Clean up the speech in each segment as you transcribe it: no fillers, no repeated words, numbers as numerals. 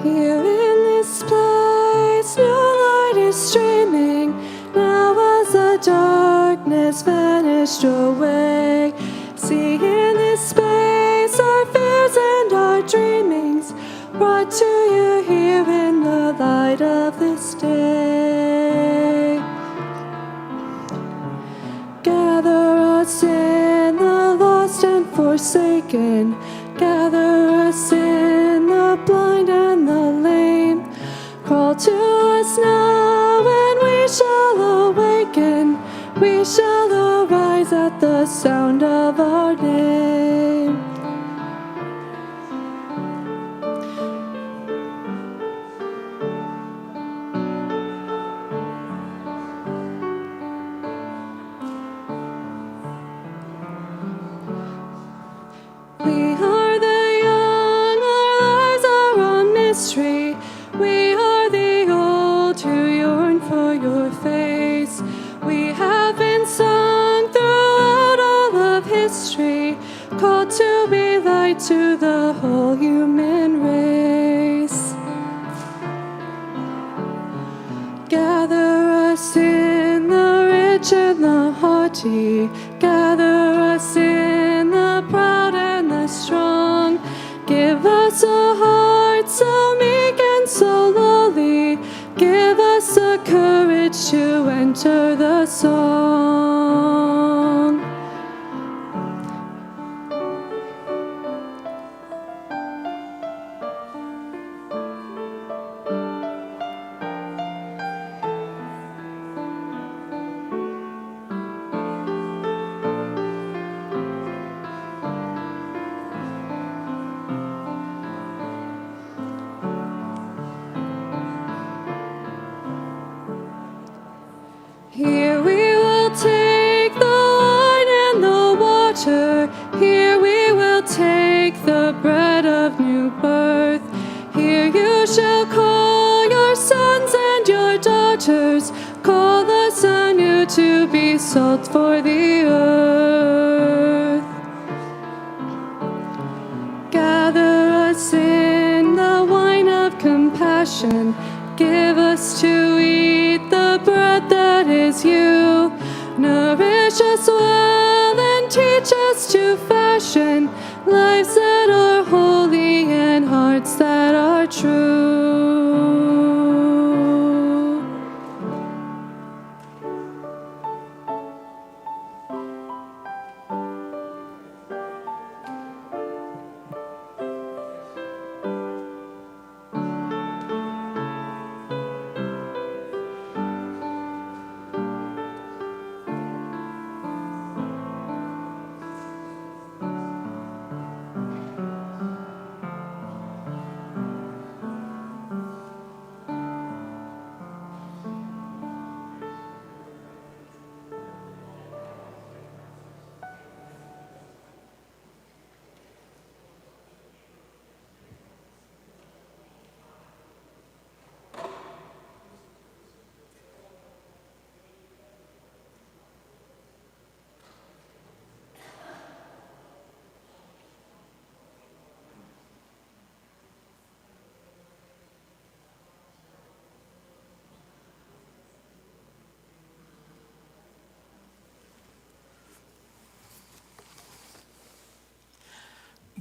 Here in this place, new light is streaming. Now as the darkness vanished away, see in this space our fears and our dreamings, brought to you here in the light of this day. Gather us in the lost and forsaken, gather us in the blind and the lame. Call to us now and we shall awaken, we shall arise at the sound of our name. We are the young, our lives are a mystery. We are the old who yearn for your face. We have been sung throughout all of history, called to be light to the whole human race. Gather us in the rich and the haughty, gather us in the proud and the strong. Give us a heart so meek and so lowly, give us the courage to enter the song. Here we will take the wine and the water. Here we will take the bread of new birth. Here you shall call your sons and your daughters. Call us anew to be salt for the earth. Gather us in the wine of compassion. Give us to eat the bread that is you. Nourish us well and teach us to fashion lives that are holy and hearts that are true.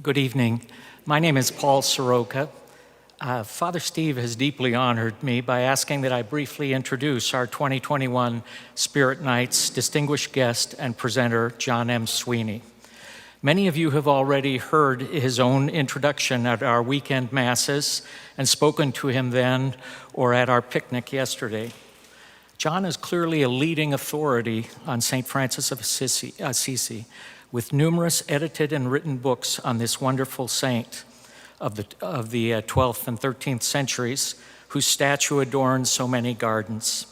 Good evening. My name is Paul Soroka. Father Steve has deeply honored me by asking that I briefly introduce our 2021 Spirit Nights distinguished guest and presenter, John M. Sweeney. Many of you have already heard his own introduction at our weekend masses and spoken to him then or at our picnic yesterday. John is clearly a leading authority on St. Francis of Assisi, with numerous edited and written books on this wonderful saint of the 12th and 13th centuries, whose statue adorns so many gardens.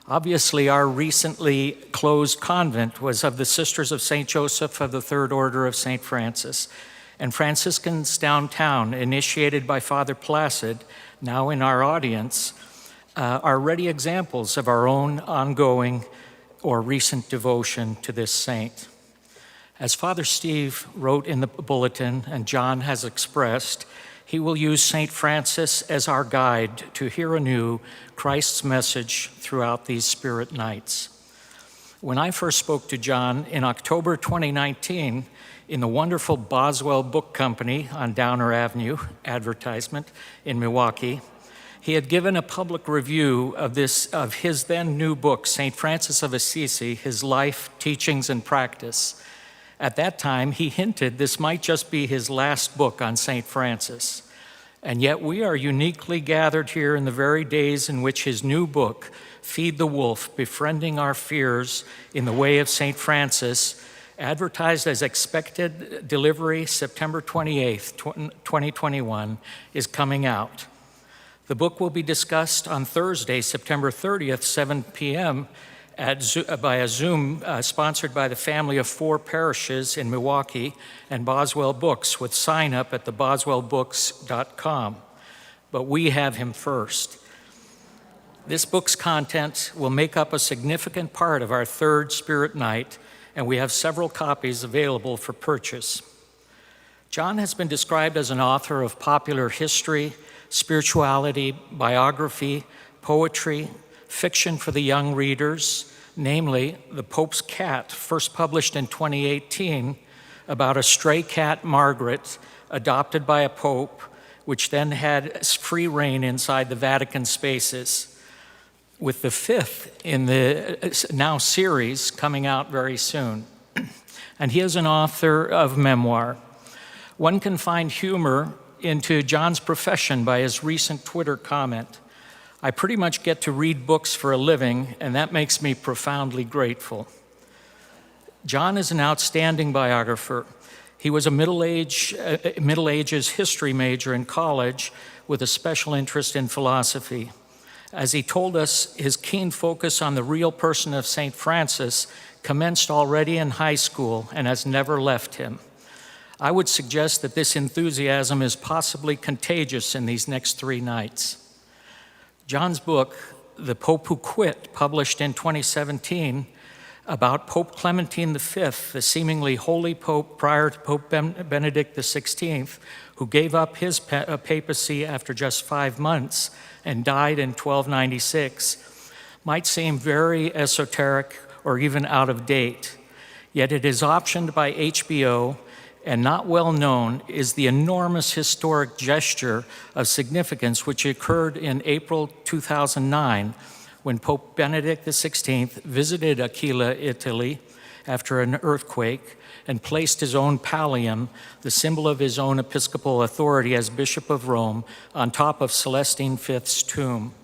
Obviously, our recently closed convent was of the Sisters of St. Joseph of the Third Order of St. Francis, and Franciscans downtown, initiated by Father Placid, now in our audience, are ready examples of our own ongoing or recent devotion to this saint. As Father Steve wrote in the bulletin and John has expressed, he will use St. Francis as our guide to hear anew Christ's message throughout these Spirit Nights. When I first spoke to John in October 2019 in the wonderful Boswell Book Company on Downer Avenue, advertisement, in Milwaukee, he had given a public review of his then new book, St. Francis of Assisi, His Life, Teachings, and Practice. At that time, he hinted this might just be his last book on St. Francis. And yet we are uniquely gathered here in the very days in which his new book, Feed the Wolf, Befriending Our Fears in the Way of St. Francis, advertised as expected delivery September 28th, 2021, is coming out. The book will be discussed on Thursday, September 30th, 7 p.m., by a Zoom sponsored by the Family of Four Parishes in Milwaukee and Boswell Books, with sign up at theboswellbooks.com. But we have him first. This book's content will make up a significant part of our third Spirit Night, and we have several copies available for purchase. John has been described as an author of popular history, spirituality, biography, poetry, fiction for the young readers, namely The Pope's Cat, first published in 2018, about a stray cat, Margaret, adopted by a pope, which then had free reign inside the Vatican spaces, with the fifth in the now series coming out very soon. And he is an author of memoir. One can find humor into John's profession by his recent Twitter comment. I pretty much get to read books for a living, and that makes me profoundly grateful. John is an outstanding biographer. He was a Middle Ages history major in college with a special interest in philosophy. As he told us, his keen focus on the real person of St. Francis commenced already in high school and has never left him. I would suggest that this enthusiasm is possibly contagious in these next 3 nights. John's book, The Pope Who Quit, published in 2017, about Pope Clementine V, the seemingly holy pope prior to Pope Benedict XVI, who gave up his papacy after just 5 months and died in 1296, might seem very esoteric or even out of date. Yet it is optioned by HBO, and not well known is the enormous historic gesture of significance which occurred in April 2009 when Pope Benedict XVI visited Aquila, Italy, after an earthquake and placed his own pallium, the symbol of his own episcopal authority as Bishop of Rome, on top of Celestine V's tomb,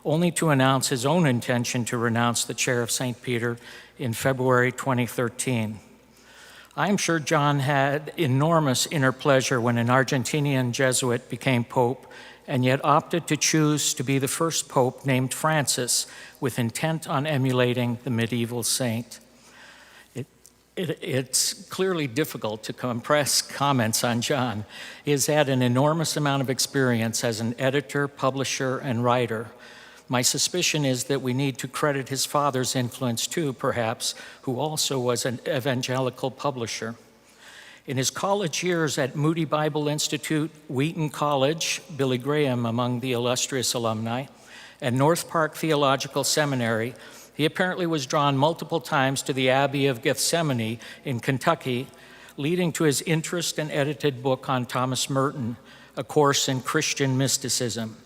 only to announce his own intention to renounce the chair of St. Peter in February 2013. I am sure John had enormous inner pleasure when an Argentinian Jesuit became pope, and yet opted to choose to be the first pope named Francis, with intent on emulating the medieval saint. It's clearly difficult to compress comments on John. He has had an enormous amount of experience as an editor, publisher, and writer. My suspicion is that we need to credit his father's influence too, perhaps, who also was an evangelical publisher. In his college years at Moody Bible Institute, Wheaton College, Billy Graham among the illustrious alumni, and North Park Theological Seminary, he apparently was drawn multiple times to the Abbey of Gethsemane in Kentucky, leading to his interest and edited book on Thomas Merton, A Course in Christian Mysticism.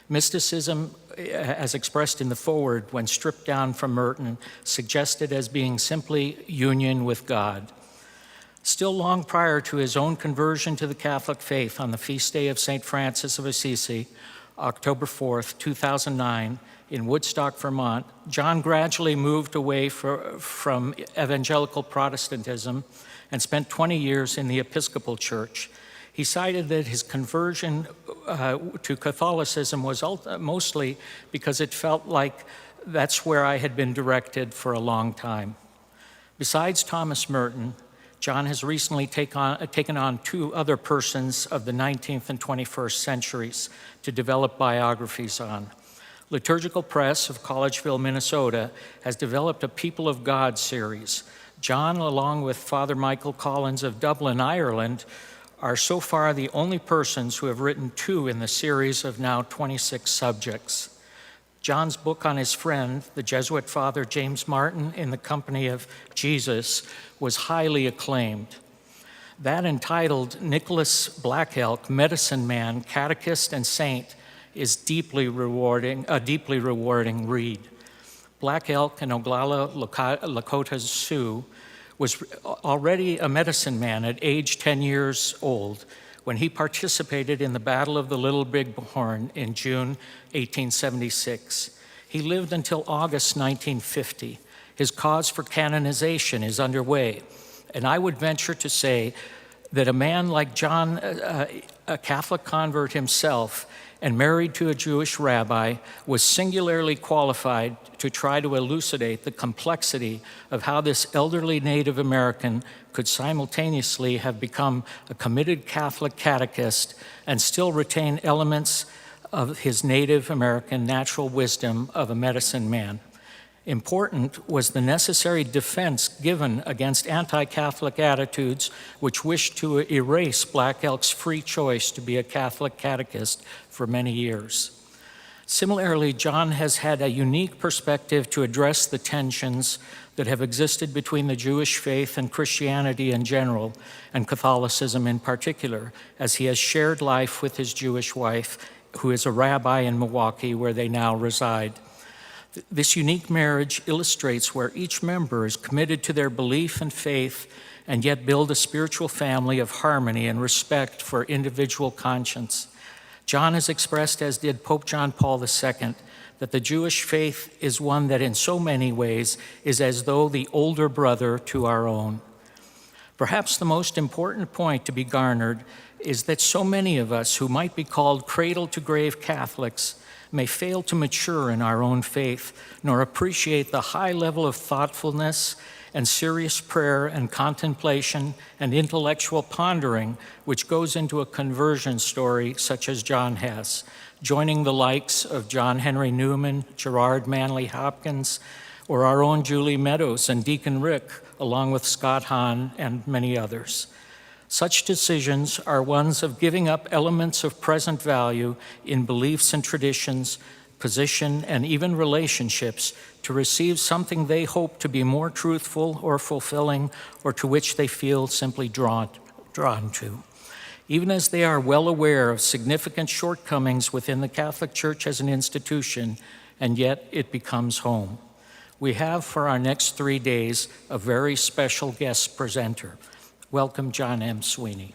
Mysticism, as expressed in the foreword when stripped down from Merton, suggested as being simply union with God. Still long prior to his own conversion to the Catholic faith on the feast day of St. Francis of Assisi, October 4th, 2009, in Woodstock, Vermont, John gradually moved away from evangelical Protestantism and spent 20 years in the Episcopal Church. He cited that his conversion to Catholicism was mostly because it felt like that's where I had been directed for a long time. Besides Thomas Merton, John has recently taken on 2 other persons of the 19th and 21st centuries to develop biographies on. Liturgical Press of Collegeville, Minnesota, has developed a People of God series. John, along with Father Michael Collins of Dublin, Ireland, are so far the only persons who have written 2 in the series of now 26 subjects. John's book on his friend, the Jesuit father James Martin, In the Company of Jesus, was highly acclaimed. That, entitled Nicholas Black Elk, Medicine Man, Catechist and Saint, is a deeply rewarding read. Black Elk in Oglala, Lakota Sioux was already a medicine man at age 10 years old when he participated in the Battle of the Little Bighorn in June 1876. He lived until August 1950. His cause for canonization is underway, and I would venture to say that a man like John, a Catholic convert himself and married to a Jewish rabbi, was singularly qualified to try to elucidate the complexity of how this elderly Native American could simultaneously have become a committed Catholic catechist and still retain elements of his Native American natural wisdom of a medicine man. Important was the necessary defense given against anti-Catholic attitudes which wished to erase Black Elk's free choice to be a Catholic catechist for many years. Similarly, John has had a unique perspective to address the tensions that have existed between the Jewish faith and Christianity in general, and Catholicism in particular, as he has shared life with his Jewish wife, who is a rabbi in Milwaukee, where they now reside. This unique marriage illustrates where each member is committed to their belief and faith and yet build a spiritual family of harmony and respect for individual conscience. John has expressed, as did Pope John Paul II, that the Jewish faith is one that in so many ways is as though the older brother to our own. Perhaps the most important point to be garnered is that so many of us who might be called cradle-to-grave Catholics may fail to mature in our own faith, nor appreciate the high level of thoughtfulness and serious prayer and contemplation and intellectual pondering which goes into a conversion story such as John has, joining the likes of John Henry Newman, Gerard Manley Hopkins, or our own Julie Meadows and Deacon Rick, along with Scott Hahn and many others. Such decisions are ones of giving up elements of present value in beliefs and traditions, position, and even relationships to receive something they hope to be more truthful or fulfilling, or to which they feel simply drawn to. Even as they are well aware of significant shortcomings within the Catholic Church as an institution, and yet it becomes home. We have for our next 3 days a very special guest presenter. Welcome, John M. Sweeney.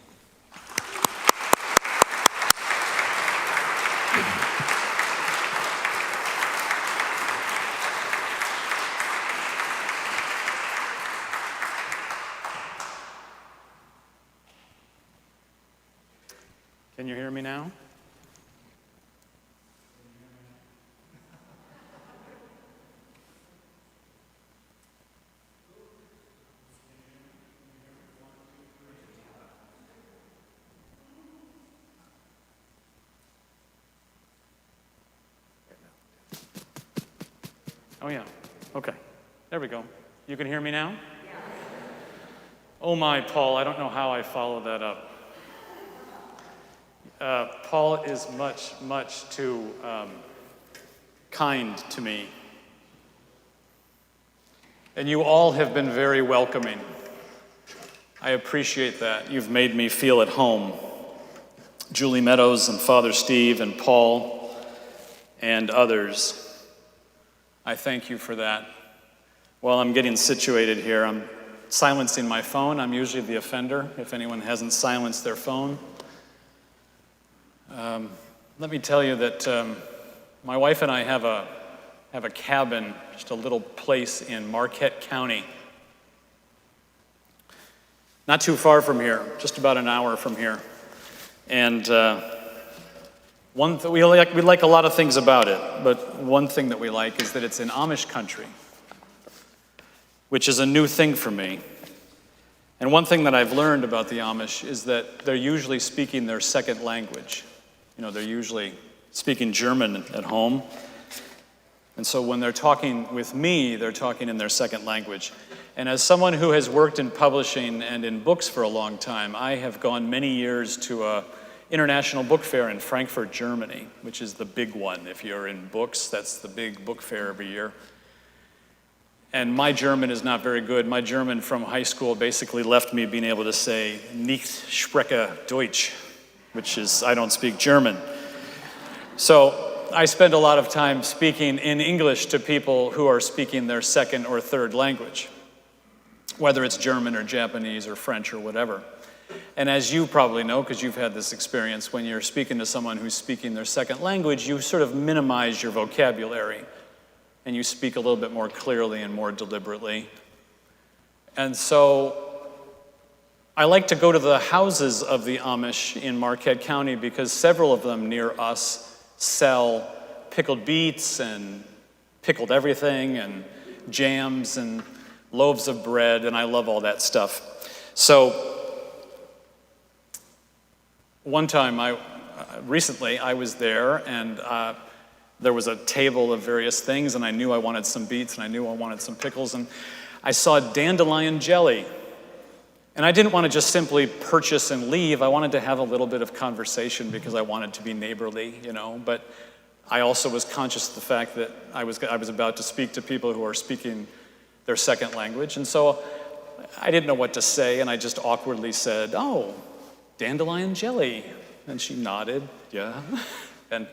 Can you hear me now? Oh yeah, okay. There we go. You can hear me now? Yeah. Oh my, Paul, I don't know how I follow that up. Paul is much too kind to me. And you all have been very welcoming. I appreciate that. You've made me feel at home. Julie Meadows and Father Steve and Paul and others. I thank you for that. While I'm getting situated here, I'm silencing my phone. I'm usually the offender if anyone hasn't silenced their phone. Let me tell you that my wife and I have a cabin, just a little place in Marquette County. Not too far from here, just about an hour from here. And we like a lot of things about it, but one thing that we like is that it's in Amish country, which is a new thing for me. And one thing that I've learned about the Amish is that they're usually speaking their second language. You know, they're usually speaking German at home. And so when they're talking with me, they're talking in their second language. And as someone who has worked in publishing and in books for a long time, I have gone many years to an international book fair in Frankfurt, Germany, which is the big one. If you're in books, that's the big book fair every year. And my German is not very good. My German from high school basically left me being able to say, nicht spreche Deutsch, which is, I don't speak German. So I spend a lot of time speaking in English to people who are speaking their second or third language, whether it's German or Japanese or French or whatever. And as you probably know, because you've had this experience, when you're speaking to someone who's speaking their second language, you sort of minimize your vocabulary, and you speak a little bit more clearly and more deliberately. And so I like to go to the houses of the Amish in Marquette County because several of them near us sell pickled beets and pickled everything and jams and loaves of bread, and I love all that stuff. So one time, recently, I was there, and there was a table of various things, and I knew I wanted some beets, and I knew I wanted some pickles, and I saw dandelion jelly. And I didn't want to just simply purchase and leave. I wanted to have a little bit of conversation because I wanted to be neighborly, you know. But I also was conscious of the fact that I was about to speak to people who are speaking their second language. And so I didn't know what to say, and I just awkwardly said, "Oh, dandelion jelly." And she nodded, "Yeah." and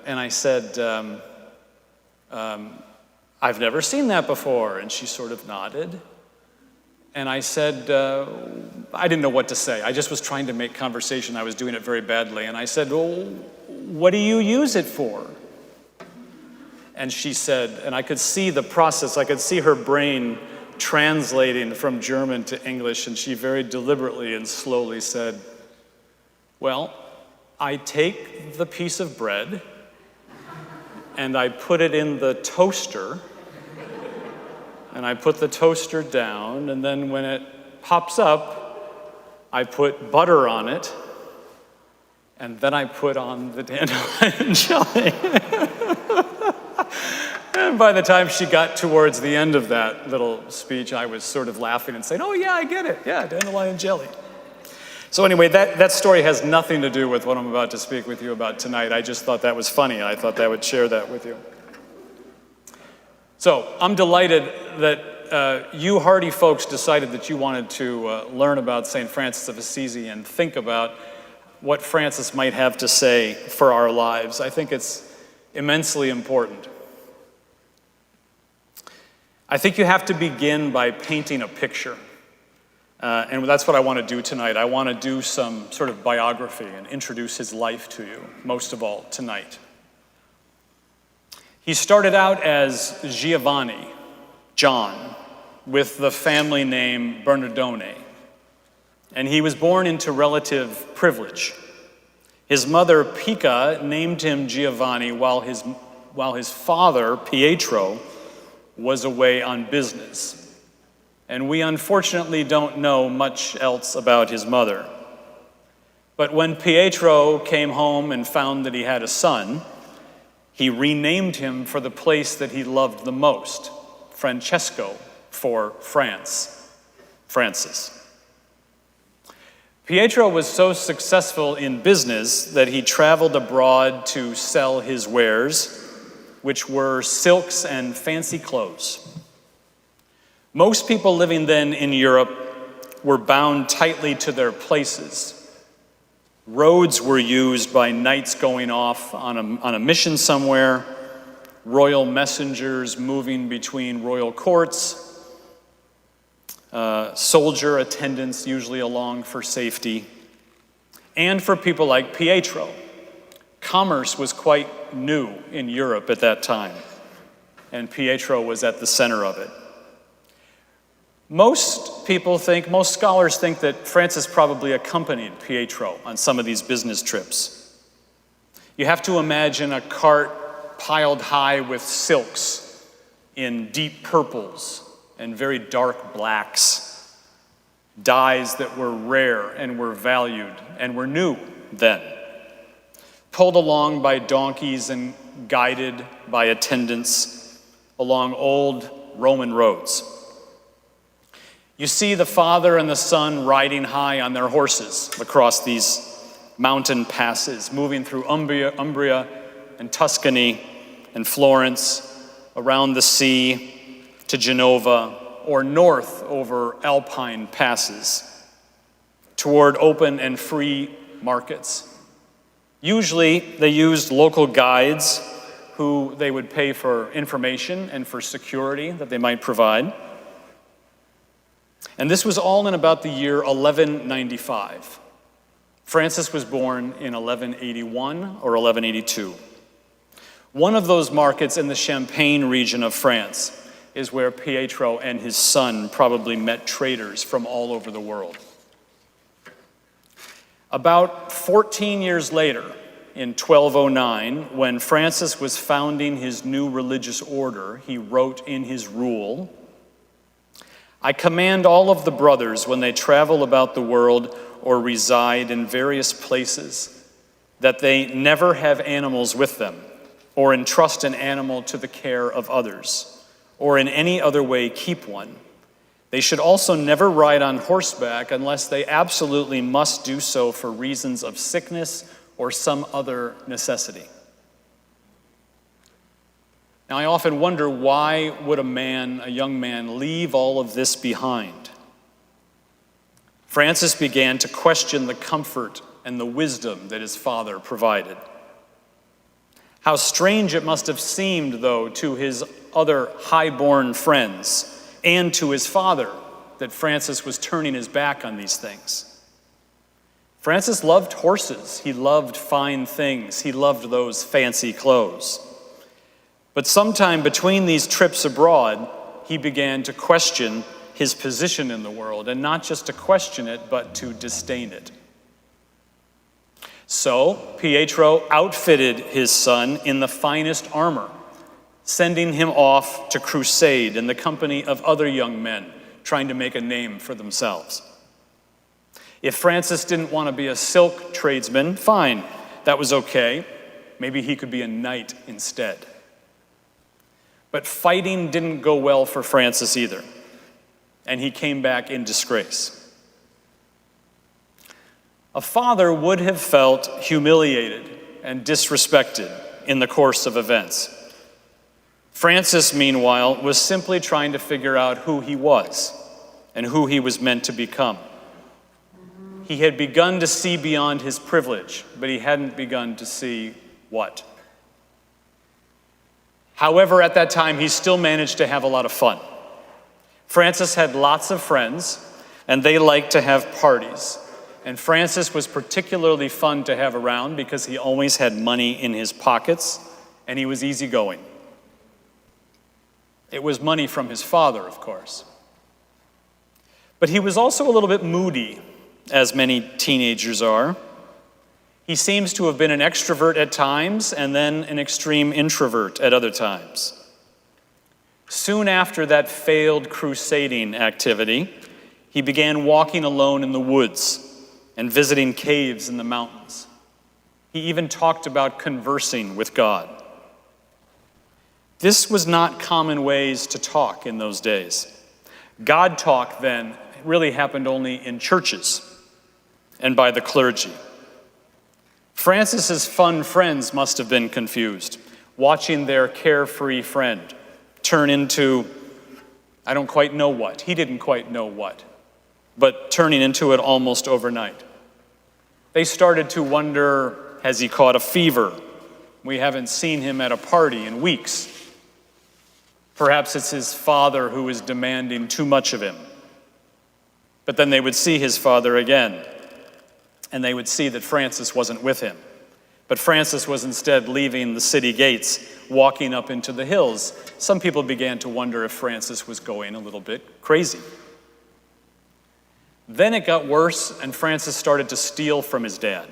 I said, "I've never seen that before." And she sort of nodded. And I said, I didn't know what to say. I just was trying to make conversation. I was doing it very badly. And I said, "Well, what do you use it for?" And she said, and I could see the process. I could see her brain translating from German to English. And she very deliberately and slowly said, "Well, I take the piece of bread and I put it in the toaster. And I put the toaster down, and then when it pops up, I put butter on it, and then I put on the dandelion jelly." And by the time she got towards the end of that little speech, I was sort of laughing and saying, "Oh yeah, I get it. Yeah, dandelion jelly." So anyway, that story has nothing to do with what I'm about to speak with you about tonight. I just thought that was funny. I thought I would share that with you. So I'm delighted that you hardy folks decided that you wanted to learn about St. Francis of Assisi and think about what Francis might have to say for our lives. I think it's immensely important. I think you have to begin by painting a picture. And that's what I want to do tonight. I want to do some sort of biography and introduce his life to you, most of all tonight. He started out as Giovanni, John, with the family name Bernardone, and he was born into relative privilege. His mother, Pica, named him Giovanni while his father, Pietro, was away on business. And we unfortunately don't know much else about his mother. But when Pietro came home and found that he had a son, he renamed him for the place that he loved the most, Francesco, for France, Francis. Pietro was so successful in business that he traveled abroad to sell his wares, which were silks and fancy clothes. Most people living then in Europe were bound tightly to their places. Roads were used by knights going off on a mission somewhere, royal messengers moving between royal courts, soldier attendants usually along for safety, and for people like Pietro. Commerce was quite new in Europe at that time, and Pietro was at the center of it. Most scholars think that Francis probably accompanied Pietro on some of these business trips. You have to imagine a cart piled high with silks in deep purples and very dark blacks, dyes that were rare and were valued and were new then, pulled along by donkeys and guided by attendants along old Roman roads. You see the father and the son riding high on their horses across these mountain passes, moving through Umbria and Tuscany and Florence, around the sea to Genova, or north over Alpine passes, toward open and free markets. Usually they used local guides who they would pay for information and for security that they might provide. And this was all in about the year 1195. Francis was born in 1181 or 1182. One of those markets in the Champagne region of France is where Pietro and his son probably met traders from all over the world. About 14 years later, in 1209, when Francis was founding his new religious order, he wrote in his rule, "I command all of the brothers, when they travel about the world or reside in various places, that they never have animals with them, or entrust an animal to the care of others, or in any other way keep one. They should also never ride on horseback unless they absolutely must do so for reasons of sickness or some other necessity." Now, I often wonder, why would a young man, leave all of this behind? Francis began to question the comfort and the wisdom that his father provided. How strange it must have seemed, though, to his other high-born friends and to his father that Francis was turning his back on these things. Francis loved horses. He loved fine things. He loved those fancy clothes. But sometime between these trips abroad, he began to question his position in the world, and not just to question it, but to disdain it. So Pietro outfitted his son in the finest armor, sending him off to crusade in the company of other young men trying to make a name for themselves. If Francis didn't want to be a silk tradesman, fine, that was okay. Maybe he could be a knight instead. But fighting didn't go well for Francis either, and he came back in disgrace. A father would have felt humiliated and disrespected in the course of events. Francis, meanwhile, was simply trying to figure out who he was and who he was meant to become. He had begun to see beyond his privilege, but he hadn't begun to see what. However, at that time, he still managed to have a lot of fun. Francis had lots of friends, and they liked to have parties. And Francis was particularly fun to have around because he always had money in his pockets, and he was easygoing. It was money from his father, of course. But he was also a little bit moody, as many teenagers are. He seems to have been an extrovert at times and then an extreme introvert at other times. Soon after that failed crusading activity, he began walking alone in the woods and visiting caves in the mountains. He even talked about conversing with God. This was not common ways to talk in those days. God talk then really happened only in churches and by the clergy. Francis's fun friends must have been confused, watching their carefree friend turn into, I don't quite know what. He didn't quite know what, but turning into it almost overnight. They started to wonder, has he caught a fever? We haven't seen him at a party in weeks. Perhaps it's his father who is demanding too much of him. But then they would see his father again, and they would see that Francis wasn't with him. But Francis was instead leaving the city gates, walking up into the hills. Some people began to wonder if Francis was going a little bit crazy. Then it got worse, and Francis started to steal from his dad.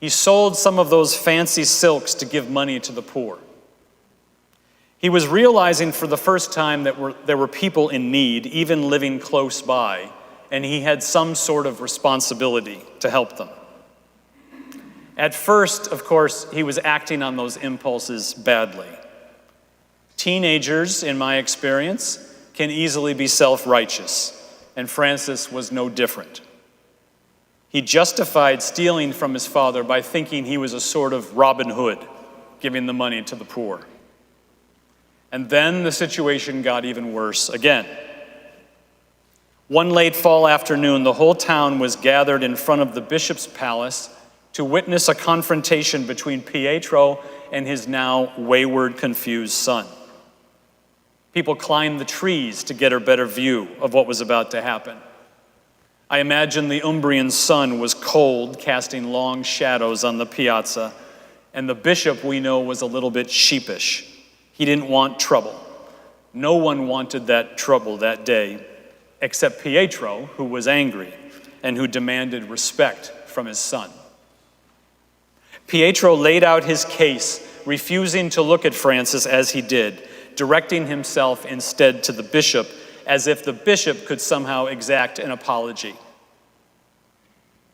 He sold some of those fancy silks to give money to the poor. He was realizing for the first time that there were people in need, even living close by, and he had some sort of responsibility to help them. At first, of course, he was acting on those impulses badly. Teenagers, in my experience, can easily be self-righteous, and Francis was no different. He justified stealing from his father by thinking he was a sort of Robin Hood, giving the money to the poor. And then the situation got even worse again. One late fall afternoon, the whole town was gathered in front of the bishop's palace to witness a confrontation between Pietro and his now wayward, confused son. People climbed the trees to get a better view of what was about to happen. I imagine the Umbrian sun was cold, casting long shadows on the piazza, and the bishop, we know, was a little bit sheepish. He didn't want trouble. No one wanted that trouble that day, except Pietro, who was angry and who demanded respect from his son. Pietro laid out his case, refusing to look at Francis as he did, directing himself instead to the bishop, as if the bishop could somehow exact an apology.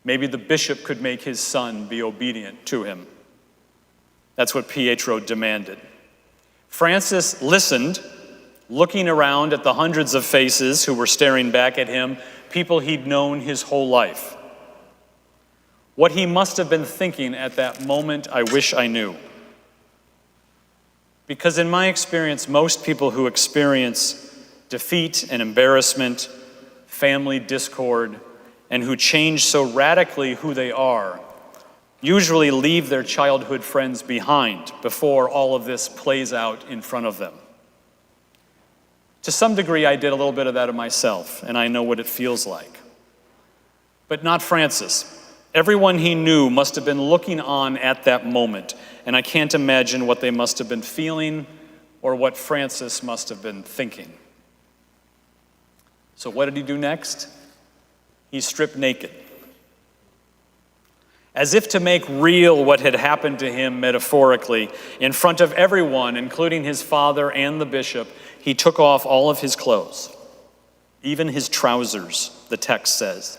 Maybe the bishop could make his son be obedient to him. That's what Pietro demanded. Francis listened, looking around at the hundreds of faces who were staring back at him, people he'd known his whole life. What he must have been thinking at that moment, I wish I knew. Because in my experience, most people who experience defeat and embarrassment, family discord, and who change so radically who they are, usually leave their childhood friends behind before all of this plays out in front of them. To some degree, I did a little bit of that of myself, and I know what it feels like. But not Francis. Everyone he knew must have been looking on at that moment, and I can't imagine what they must have been feeling or what Francis must have been thinking. So what did he do next? He stripped naked. As if to make real what had happened to him metaphorically, in front of everyone, including his father and the bishop, he took off all of his clothes, even his trousers, the text says.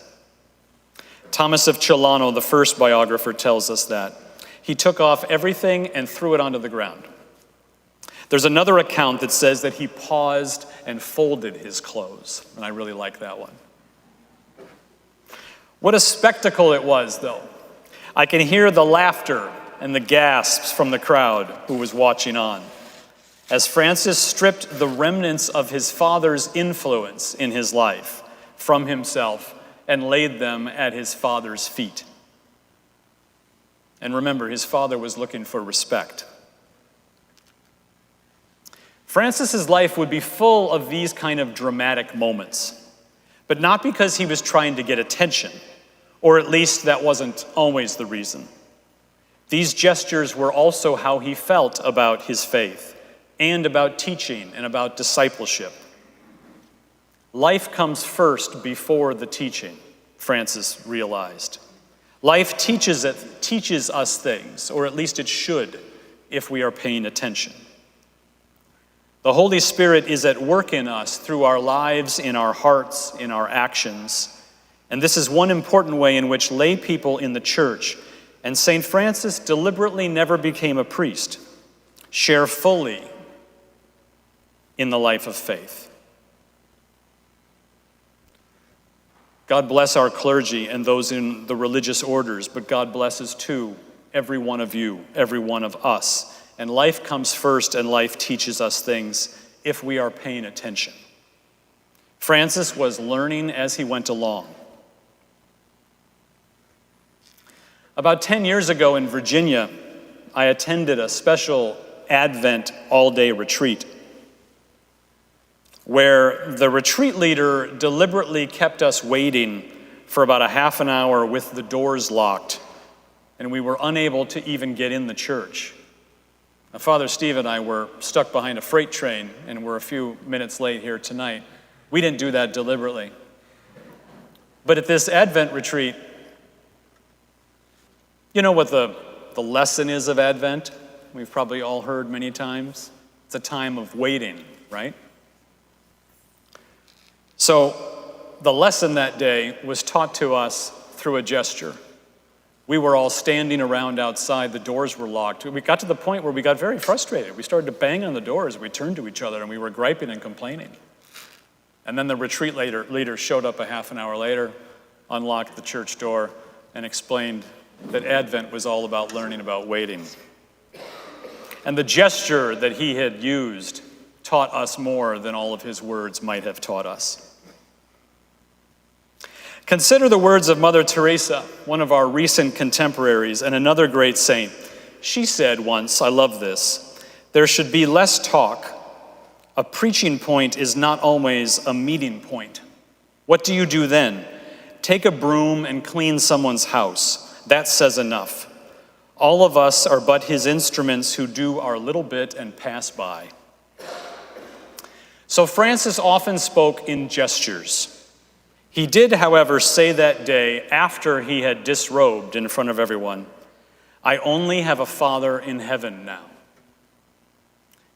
Thomas of Celano, the first biographer, tells us that. He took off everything and threw it onto the ground. There's another account that says that he paused and folded his clothes, and I really like that one. What a spectacle it was, though. I can hear the laughter and the gasps from the crowd who was watching on, as Francis stripped the remnants of his father's influence in his life from himself and laid them at his father's feet. And remember, his father was looking for respect. Francis's life would be full of these kind of dramatic moments, but not because he was trying to get attention, or at least that wasn't always the reason. These gestures were also how he felt about his faith, and about teaching, and about discipleship. Life comes first before the teaching, Francis realized. Life teaches us things, or at least it should, if we are paying attention. The Holy Spirit is at work in us through our lives, in our hearts, in our actions. And this is one important way in which lay people in the church, and St. Francis deliberately never became a priest, share fully in the life of faith. God bless our clergy and those in the religious orders, but God blesses too every one of you, every one of us. And life comes first, and life teaches us things if we are paying attention. Francis was learning as he went along. About 10 years ago in Virginia, I attended a special Advent all-day retreat where the retreat leader deliberately kept us waiting for about a half an hour with the doors locked, and we were unable to even get in the church. Now, Father Steve and I were stuck behind a freight train, and we're a few minutes late here tonight. We didn't do that deliberately. But at this Advent retreat, you know what the lesson is of Advent? We've probably all heard many times. It's a time of waiting, right? So the lesson that day was taught to us through a gesture. We were all standing around outside. The doors were locked. We got to the point where we got very frustrated. We started to bang on the doors. We turned to each other, and we were griping and complaining. And then the retreat leader showed up a half an hour later, unlocked the church door, and explained that Advent was all about learning about waiting. And the gesture that he had used taught us more than all of his words might have taught us. Consider the words of Mother Teresa, one of our recent contemporaries and another great saint. She said once, I love this, there should be less talk. A preaching point is not always a meeting point. What do you do then? Take a broom and clean someone's house. That says enough. All of us are but his instruments who do our little bit and pass by. So Francis often spoke in gestures. He did, however, say that day after he had disrobed in front of everyone, I only have a Father in heaven now.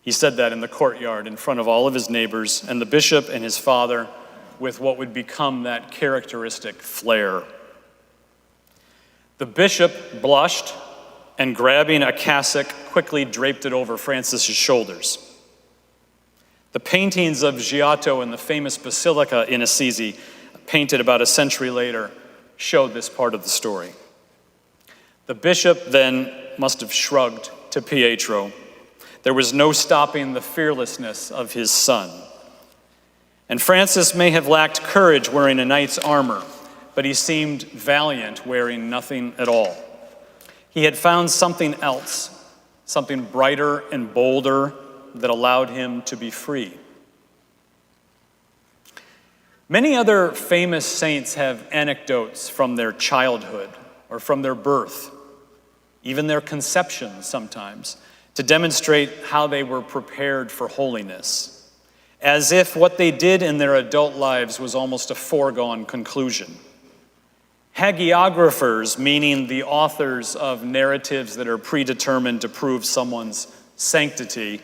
He said that in the courtyard in front of all of his neighbors and the bishop and his father with what would become that characteristic flair. The bishop blushed and grabbing a cassock quickly draped it over Francis's shoulders. The paintings of Giotto in the famous Basilica in Assisi, painted about a century later, showed this part of the story. The bishop then must have shrugged to Pietro. There was no stopping the fearlessness of his son. And Francis may have lacked courage wearing a knight's armor, but he seemed valiant wearing nothing at all. He had found something else, something brighter and bolder that allowed him to be free. Many other famous saints have anecdotes from their childhood or from their birth, even their conception sometimes, to demonstrate how they were prepared for holiness, as if what they did in their adult lives was almost a foregone conclusion. Hagiographers, meaning the authors of narratives that are predetermined to prove someone's sanctity,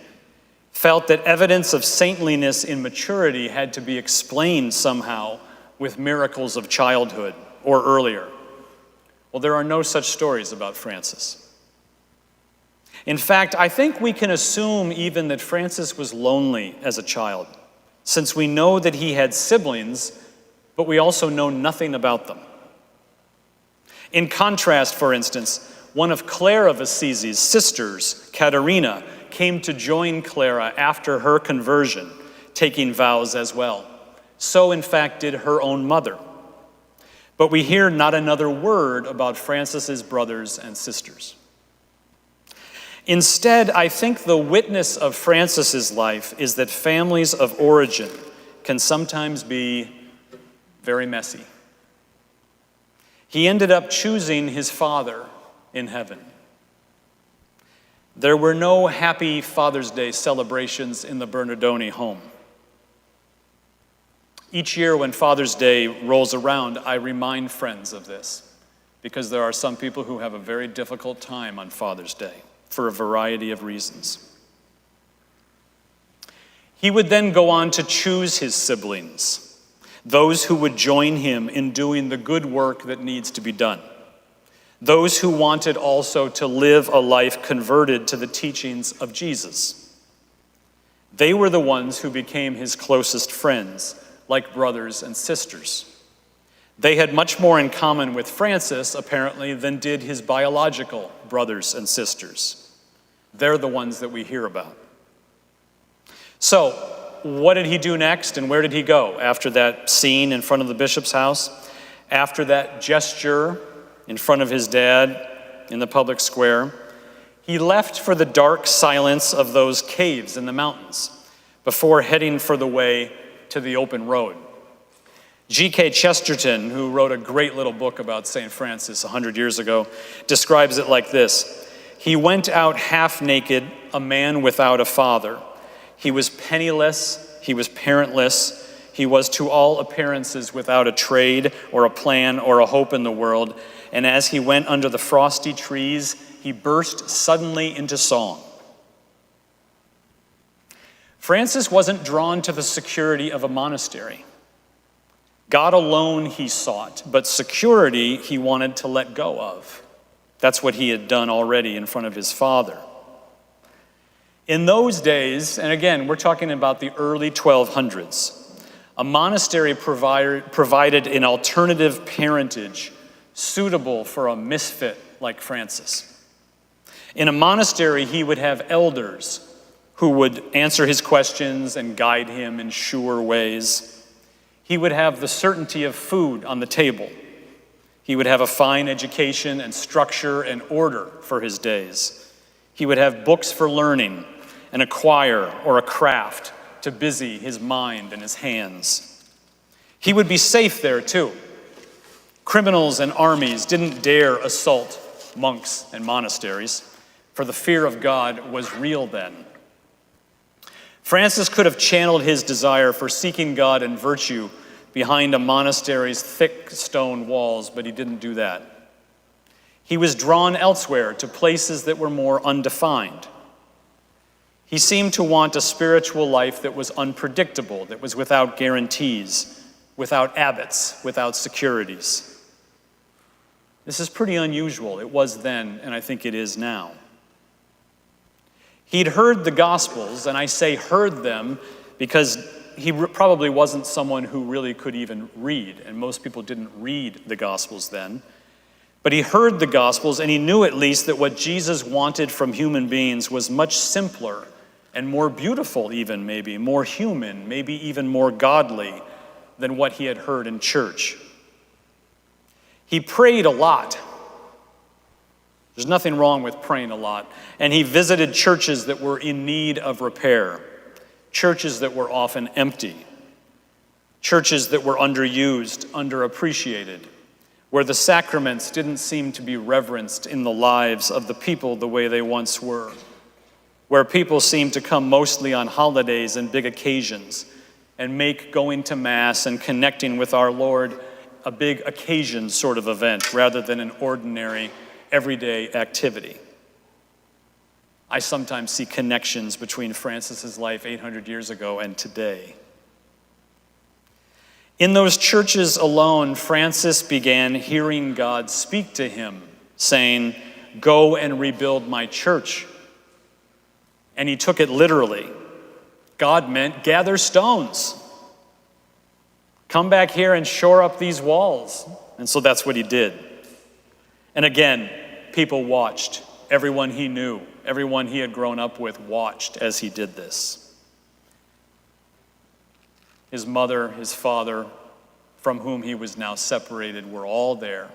felt that evidence of saintliness in maturity had to be explained somehow with miracles of childhood or earlier. Well, there are no such stories about Francis. In fact, I think we can assume even that Francis was lonely as a child, since we know that he had siblings, but we also know nothing about them. In contrast, for instance, one of Clare of Assisi's sisters, Caterina, came to join Clara after her conversion, taking vows as well. So, in fact, did her own mother. But we hear not another word about Francis's brothers and sisters. Instead, I think the witness of Francis's life is that families of origin can sometimes be very messy. He ended up choosing his father in heaven. There were no happy Father's Day celebrations in the Bernardoni home. Each year when Father's Day rolls around, I remind friends of this, because there are some people who have a very difficult time on Father's Day for a variety of reasons. He would then go on to choose his siblings, those who would join him in doing the good work that needs to be done. Those who wanted also to live a life converted to the teachings of Jesus. They were the ones who became his closest friends, like brothers and sisters. They had much more in common with Francis, apparently, than did his biological brothers and sisters. They're the ones that we hear about. So, what did he do next, and where did he go after that scene in front of the bishop's house? After that gesture in front of his dad in the public square, he left for the dark silence of those caves in the mountains before heading for the way to the open road. G.K. Chesterton, who wrote a great little book about St. Francis 100 years ago, describes it like this: he went out half naked, a man without a father. He was penniless, he was parentless, he was to all appearances without a trade or a plan or a hope in the world. And as he went under the frosty trees, he burst suddenly into song. Francis wasn't drawn to the security of a monastery. God alone he sought, but security he wanted to let go of. That's what he had done already in front of his Father. In those days, and again, we're talking about the early 1200s, a monastery provided an alternative parentage suitable for a misfit like Francis. In a monastery, he would have elders who would answer his questions and guide him in sure ways. He would have the certainty of food on the table. He would have a fine education and structure and order for his days. He would have books for learning and a choir or a craft to busy his mind and his hands. He would be safe there too. Criminals and armies didn't dare assault monks and monasteries, for the fear of God was real then. Francis could have channeled his desire for seeking God and virtue behind a monastery's thick stone walls, but he didn't do that. He was drawn elsewhere to places that were more undefined. He seemed to want a spiritual life that was unpredictable, that was without guarantees, without abbots, without securities. This is pretty unusual. It was then, and I think it is now. He'd heard the Gospels, and I say heard them because he probably wasn't someone who really could even read, and most people didn't read the Gospels then. But he heard the Gospels, and he knew at least that what Jesus wanted from human beings was much simpler and more beautiful even, maybe, more human, maybe even more godly than what he had heard in church. He prayed a lot. There's nothing wrong with praying a lot. And he visited churches that were in need of repair, churches that were often empty, churches that were underused, underappreciated, where the sacraments didn't seem to be reverenced in the lives of the people the way they once were, where people seemed to come mostly on holidays and big occasions and make going to Mass and connecting with our Lord a big occasion sort of event rather than an ordinary, everyday activity. I sometimes see connections between Francis's life 800 years ago and today. In those churches alone, Francis began hearing God speak to him, saying, "Go and rebuild my church." And he took it literally. God meant gather stones. Come back here and shore up these walls. And so that's what he did. And again, people watched. Everyone he knew, everyone he had grown up with watched as he did this. His mother, his father, from whom he was now separated, were all there.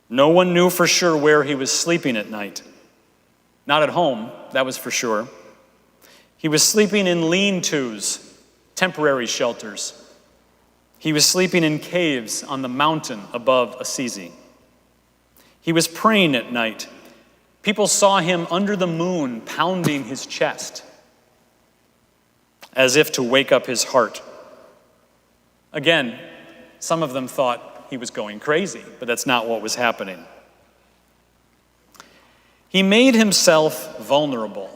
No one knew for sure where he was sleeping at night. Not at home, that was for sure. He was sleeping in lean-tos, temporary shelters. He was sleeping in caves on the mountain above Assisi. He was praying at night. People saw him under the moon pounding his chest as if to wake up his heart. Again, some of them thought he was going crazy, but that's not what was happening. He made himself vulnerable.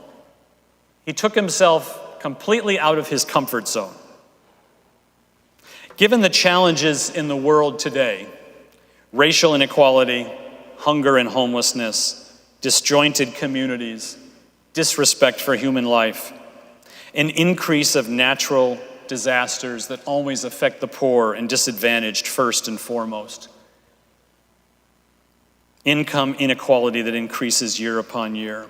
He took himself completely out of his comfort zone. Given the challenges in the world today, racial inequality, hunger and homelessness, disjointed communities, disrespect for human life, an increase of natural disasters that always affect the poor and disadvantaged first and foremost, income inequality that increases year upon year,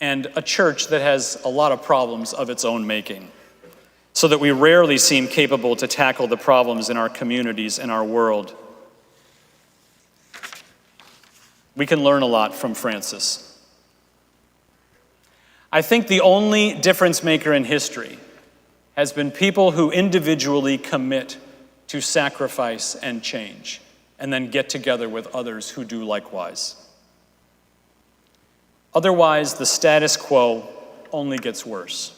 and a church that has a lot of problems of its own making, so that we rarely seem capable to tackle the problems in our communities and our world. We can learn a lot from Francis. I think the only difference maker in history has been people who individually commit to sacrifice and change, and then get together with others who do likewise. Otherwise, the status quo only gets worse.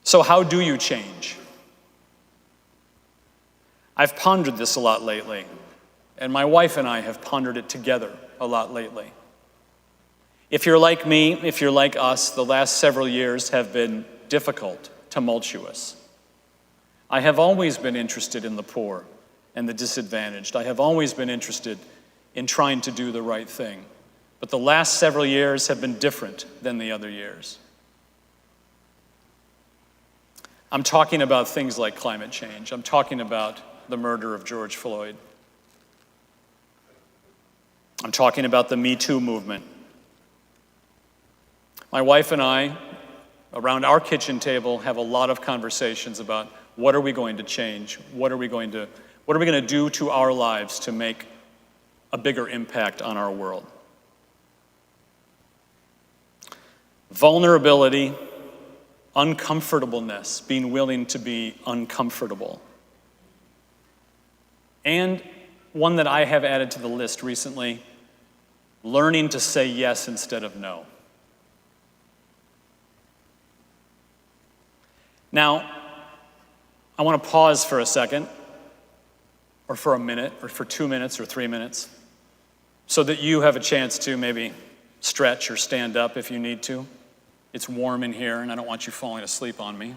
So how do you change? I've pondered this a lot lately, and my wife and I have pondered it together a lot lately. If you're like me, if you're like us, the last several years have been difficult, tumultuous. I have always been interested in the poor, and the disadvantaged. I have always been interested in trying to do the right thing. But the last several years have been different than the other years. I'm talking about things like climate change. I'm talking about the murder of George Floyd. I'm talking about the Me Too movement. My wife and I, around our kitchen table, have a lot of conversations about what are we going to change? What are we going to do to our lives to make a bigger impact on our world? Vulnerability, uncomfortableness, being willing to be uncomfortable. And one that I have added to the list recently, learning to say yes instead of no. Now, I want to pause for a second, or for a minute, or for 2 minutes, or 3 minutes, so that you have a chance to maybe stretch or stand up if you need to. It's warm in here, and I don't want you falling asleep on me.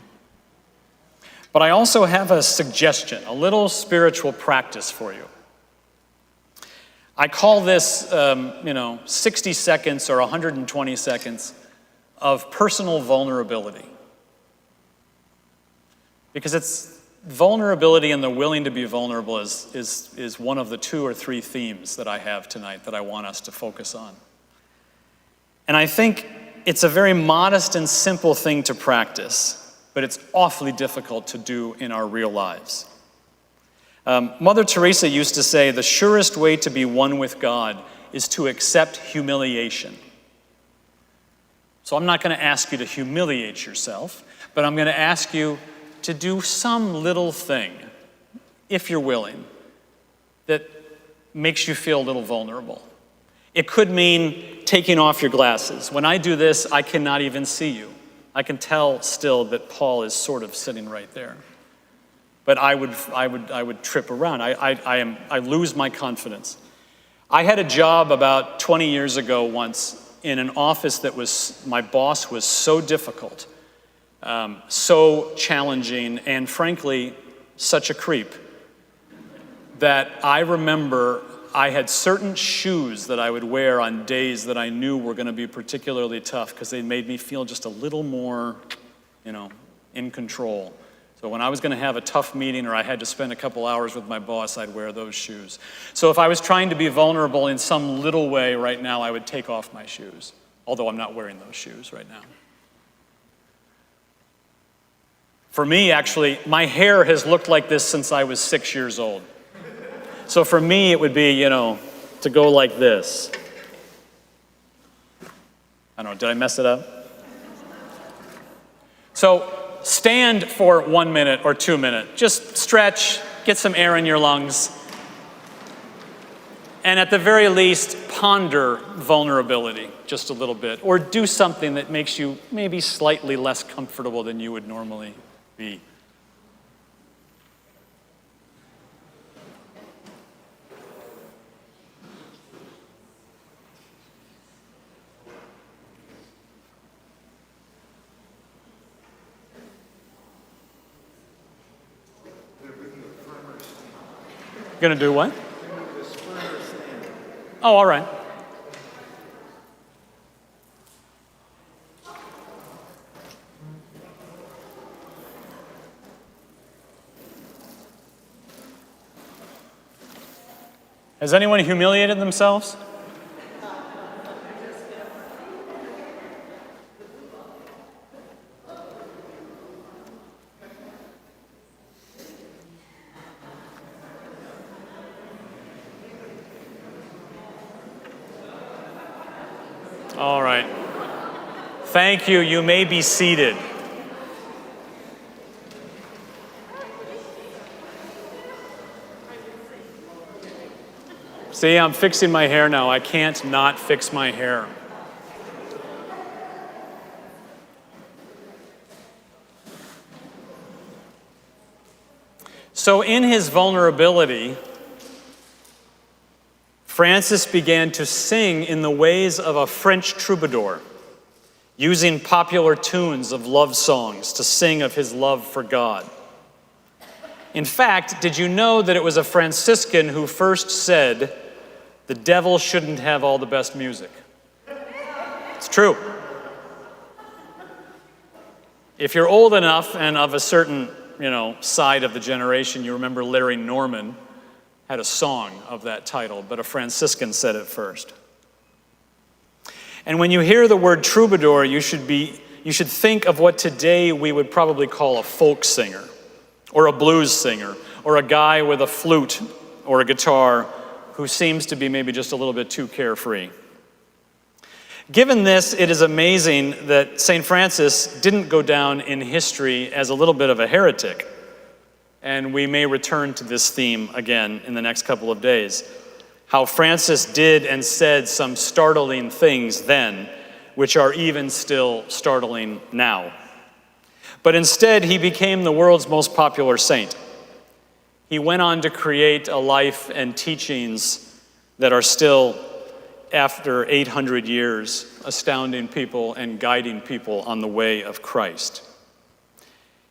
But I also have a suggestion, a little spiritual practice for you. I call this, 60 seconds or 120 seconds of personal vulnerability. Because it's vulnerability and the willing to be vulnerable is one of the 2 or 3 themes that I have tonight that I want us to focus on. And I think it's a very modest and simple thing to practice, but it's awfully difficult to do in our real lives. Mother Teresa used to say, the surest way to be one with God is to accept humiliation. So I'm not going to ask you to humiliate yourself, but I'm going to ask you to do some little thing, if you're willing, that makes you feel a little vulnerable. It could mean taking off your glasses. When I do this, I cannot even see you. I can tell still that Paul is sort of sitting right there. But I would trip around. I lose my confidence. I had a job about 20 years ago once in an office that my boss was so difficult, so challenging, and frankly, such a creep, that I remember I had certain shoes that I would wear on days that I knew were going to be particularly tough because they made me feel just a little more, in control. So when I was going to have a tough meeting or I had to spend a couple hours with my boss, I'd wear those shoes. So if I was trying to be vulnerable in some little way right now, I would take off my shoes, although I'm not wearing those shoes right now. For me, actually, my hair has looked like this since I was 6 years old. So for me, it would be, to go like this. I don't know, did I mess it up? So stand for 1 minute or 2 minutes. Just stretch, get some air in your lungs. And at the very least, ponder vulnerability just a little bit. Or do something that makes you maybe slightly less comfortable than you would normally be. Gonna do what? Oh, all right. Has anyone humiliated themselves? All right. Thank you. You may be seated. See, I'm fixing my hair now. I can't not fix my hair. So in his vulnerability, Francis began to sing in the ways of a French troubadour, using popular tunes of love songs to sing of his love for God. In fact, did you know that it was a Franciscan who first said, "The devil shouldn't have all the best music"? It's true. If you're old enough and of a certain, side of the generation, you remember Larry Norman had a song of that title, but a Franciscan said it first. And when you hear the word troubadour, you should think of what today we would probably call a folk singer, or a blues singer, or a guy with a flute or a guitar who seems to be maybe just a little bit too carefree. Given this, it is amazing that St. Francis didn't go down in history as a little bit of a heretic. And we may return to this theme again in the next couple of days. How Francis did and said some startling things then, which are even still startling now. But instead, he became the world's most popular saint. He went on to create a life and teachings that are still, after 800 years, astounding people and guiding people on the way of Christ.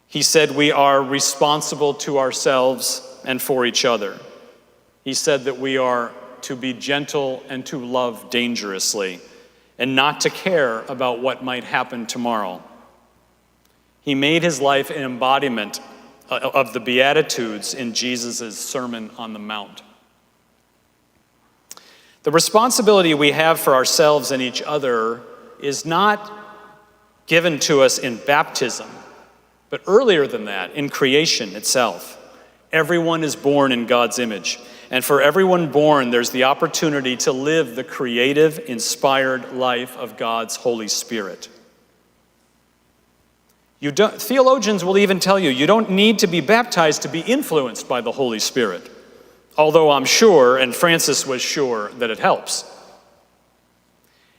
He said we are responsible to ourselves and for each other. He said that we are to be gentle and to love dangerously, and not to care about what might happen tomorrow. He made his life an embodiment of the Beatitudes in Jesus' Sermon on the Mount. The responsibility we have for ourselves and each other is not given to us in baptism, but earlier than that, in creation itself. Everyone is born in God's image. And for everyone born, there's the opportunity to live the creative, inspired life of God's Holy Spirit. Theologians will even tell you, you don't need to be baptized to be influenced by the Holy Spirit. Although I'm sure, and Francis was sure, that it helps.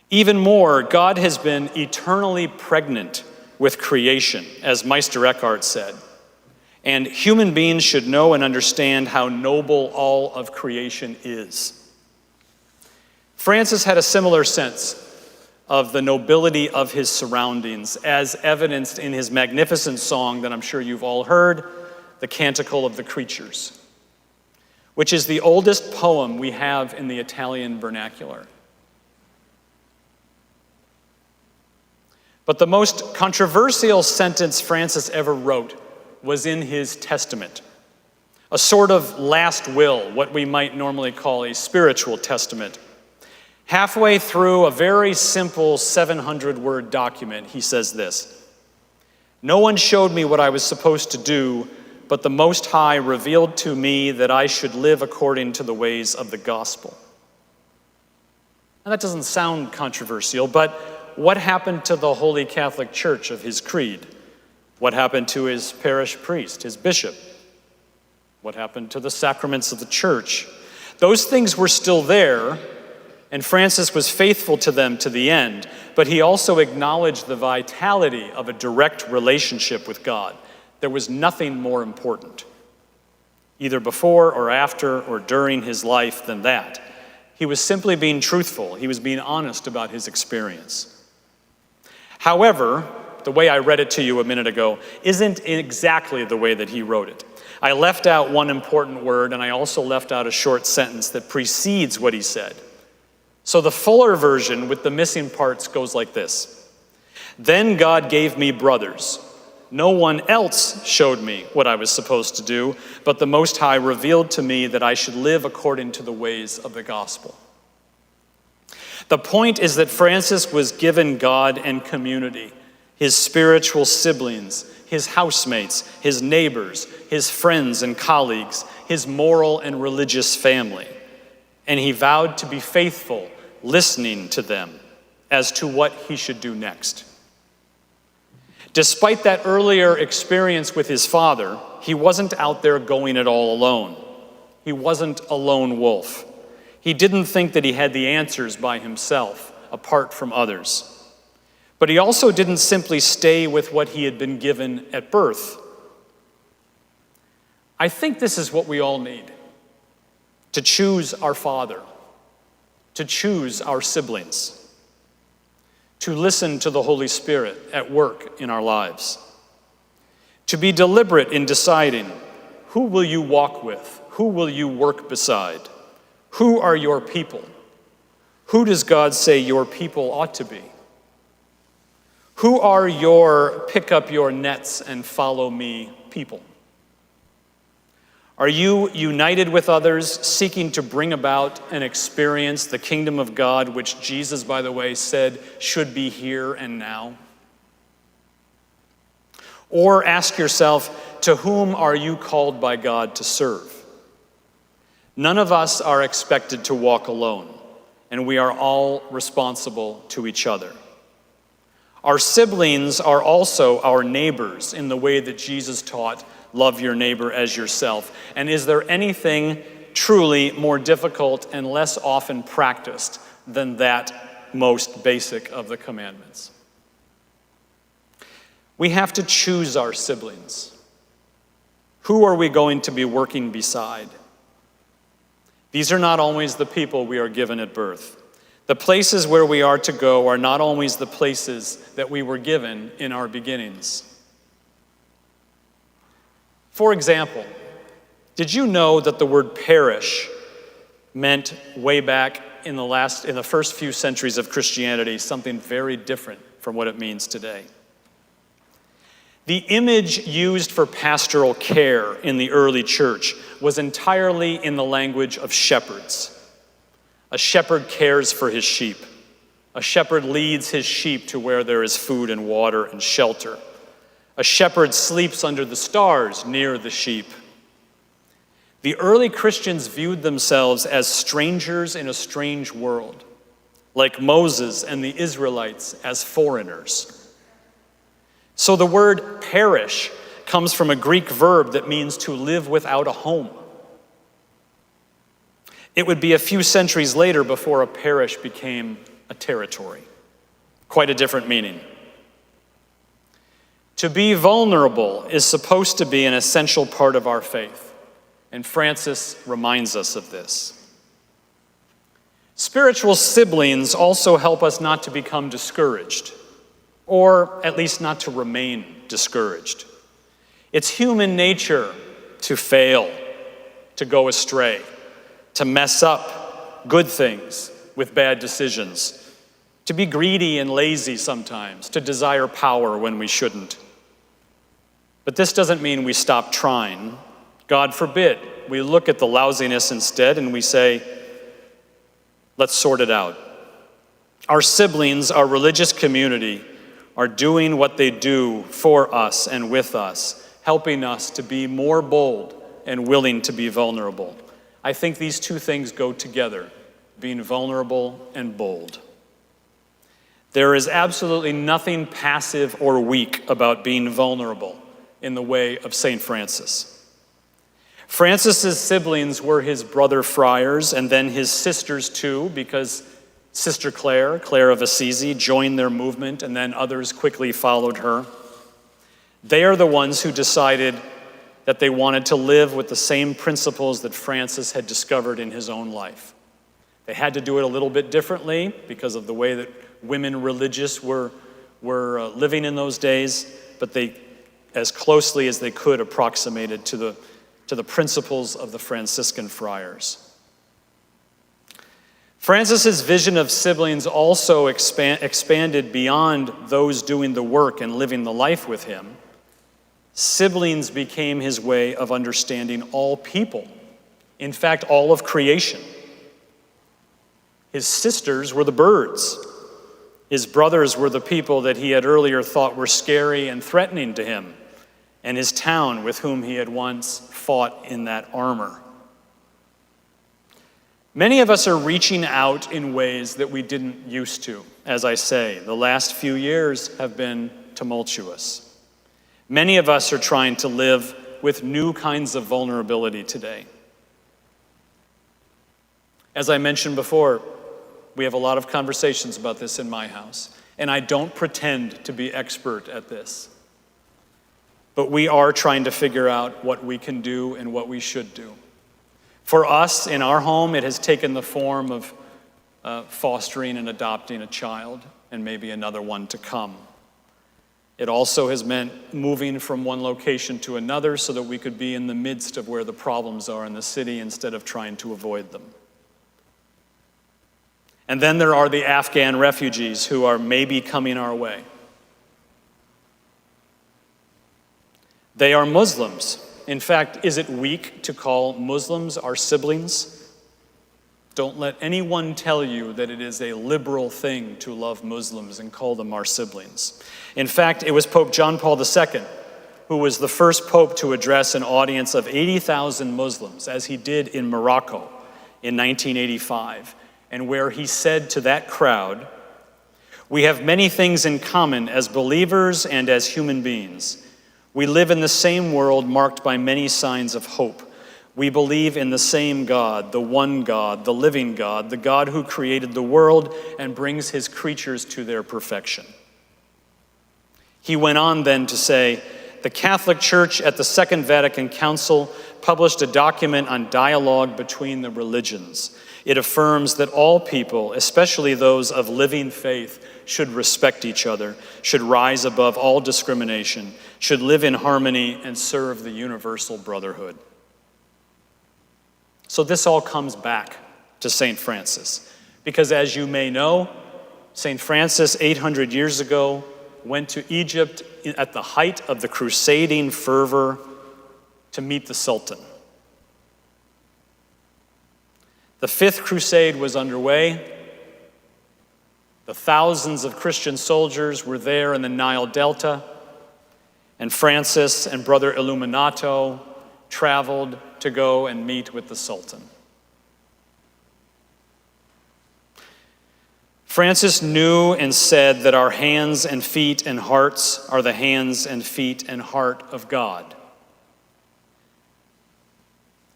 Even more, God has been eternally pregnant with creation, as Meister Eckhart said. And human beings should know and understand how noble all of creation is. Francis had a similar sense of the nobility of his surroundings, as evidenced in his magnificent song that I'm sure you've all heard, the Canticle of the Creatures, which is the oldest poem we have in the Italian vernacular. But the most controversial sentence Francis ever wrote was in his testament, a sort of last will, what we might normally call a spiritual testament. Halfway through a very simple 700-word document, he says this: "No one showed me what I was supposed to do, but the Most High revealed to me that I should live according to the ways of the gospel." Now that doesn't sound controversial, but what happened to the Holy Catholic Church of his creed? What happened to his parish priest, his bishop? What happened to the sacraments of the church? Those things were still there, and Francis was faithful to them to the end, but he also acknowledged the vitality of a direct relationship with God. There was nothing more important, either before or after or during his life, than that. He was simply being truthful. He was being honest about his experience. However, the way I read it to you a minute ago isn't exactly the way that he wrote it. I left out one important word, and I also left out a short sentence that precedes what he said. So the fuller version with the missing parts goes like this: "Then God gave me brothers. No one else showed me what I was supposed to do, but the Most High revealed to me that I should live according to the ways of the gospel." The point is that Francis was given God and community, his spiritual siblings, his housemates, his neighbors, his friends and colleagues, his moral and religious family. And he vowed to be faithful, listening to them as to what he should do next. Despite that earlier experience with his father, he wasn't out there going it all alone. He wasn't a lone wolf. He didn't think that he had the answers by himself, apart from others. But he also didn't simply stay with what he had been given at birth. I think this is what we all need: to choose our father, to choose our siblings, to listen to the Holy Spirit at work in our lives, to be deliberate in deciding Who will you walk with? Who will you work beside? Who are your people? Who does God say your people ought to be? Who are your pick up your nets and follow me people? Are you united with others, seeking to bring about and experience the kingdom of God, which Jesus, by the way, said should be here and now? Or ask yourself, to whom are you called by God to serve? None of us are expected to walk alone, and we are all responsible to each other. Our siblings are also our neighbors in the way that Jesus taught, love your neighbor as yourself. And is there anything truly more difficult and less often practiced than that most basic of the commandments? We have to choose our siblings. Who are we going to be working beside? These are not always the people we are given at birth. The places where we are to go are not always the places that we were given in our beginnings. For example, did you know that the word parish meant way back in the first few centuries of Christianity something very different from what it means today? The image used for pastoral care in the early church was entirely in the language of shepherds. A shepherd cares for his sheep. A shepherd leads his sheep to where there is food and water and shelter. A shepherd sleeps under the stars near the sheep. The early Christians viewed themselves as strangers in a strange world, like Moses and the Israelites as foreigners. So the word parish comes from a Greek verb that means to live without a home. It would be a few centuries later before a parish became a territory. Quite a different meaning. To be vulnerable is supposed to be an essential part of our faith, and Francis reminds us of this. Spiritual siblings also help us not to become discouraged, or at least not to remain discouraged. It's human nature to fail, to go astray, to mess up good things with bad decisions, to be greedy and lazy sometimes, to desire power when we shouldn't. But this doesn't mean we stop trying. God forbid. We look at the lousiness instead and we say, let's sort it out. Our siblings, our religious community, are doing what they do for us and with us, helping us to be more bold and willing to be vulnerable. I think these two things go together, being vulnerable and bold. There is absolutely nothing passive or weak about being vulnerable in the way of St. Francis. Francis's siblings were his brother friars and then his sisters too, because Sister Clare of Assisi, joined their movement, and then others quickly followed her. They are the ones who decided that they wanted to live with the same principles that Francis had discovered in his own life. They had to do it a little bit differently because of the way that women religious were living in those days, but they, as closely as they could, approximated to the principles of the Franciscan friars. Francis's vision of siblings also expanded beyond those doing the work and living the life with him. Siblings became his way of understanding all people, in fact, all of creation. His sisters were the birds. His brothers were the people that he had earlier thought were scary and threatening to him, and his town with whom he had once fought in that armor. Many of us are reaching out in ways that we didn't used to. As I say, the last few years have been tumultuous. Many of us are trying to live with new kinds of vulnerability today. As I mentioned before, we have a lot of conversations about this in my house, and I don't pretend to be expert at this. But we are trying to figure out what we can do and what we should do. For us, in our home, it has taken the form of fostering and adopting a child, and maybe another one to come. It also has meant moving from one location to another so that we could be in the midst of where the problems are in the city instead of trying to avoid them. And then there are the Afghan refugees who are maybe coming our way. They are Muslims. In fact, is it weak to call Muslims our siblings? Don't let anyone tell you that it is a liberal thing to love Muslims and call them our siblings. In fact, it was Pope John Paul II who was the first pope to address an audience of 80,000 Muslims, as he did in Morocco in 1985, and where he said to that crowd, "We have many things in common as believers and as human beings. We live in the same world marked by many signs of hope. We believe in the same God, the one God, the living God, the God who created the world and brings his creatures to their perfection." He went on then to say, "The Catholic Church at the Second Vatican Council published a document on dialogue between the religions. It affirms that all people, especially those of living faith, should respect each other, should rise above all discrimination, should live in harmony and serve the universal brotherhood." So this all comes back to St. Francis, because as you may know, St. Francis 800 years ago went to Egypt at the height of the crusading fervor to meet the Sultan. The Fifth Crusade was underway. The thousands of Christian soldiers were there in the Nile Delta, and Francis and Brother Illuminato traveled to go and meet with the Sultan. Francis knew and said that our hands and feet and hearts are the hands and feet and heart of God.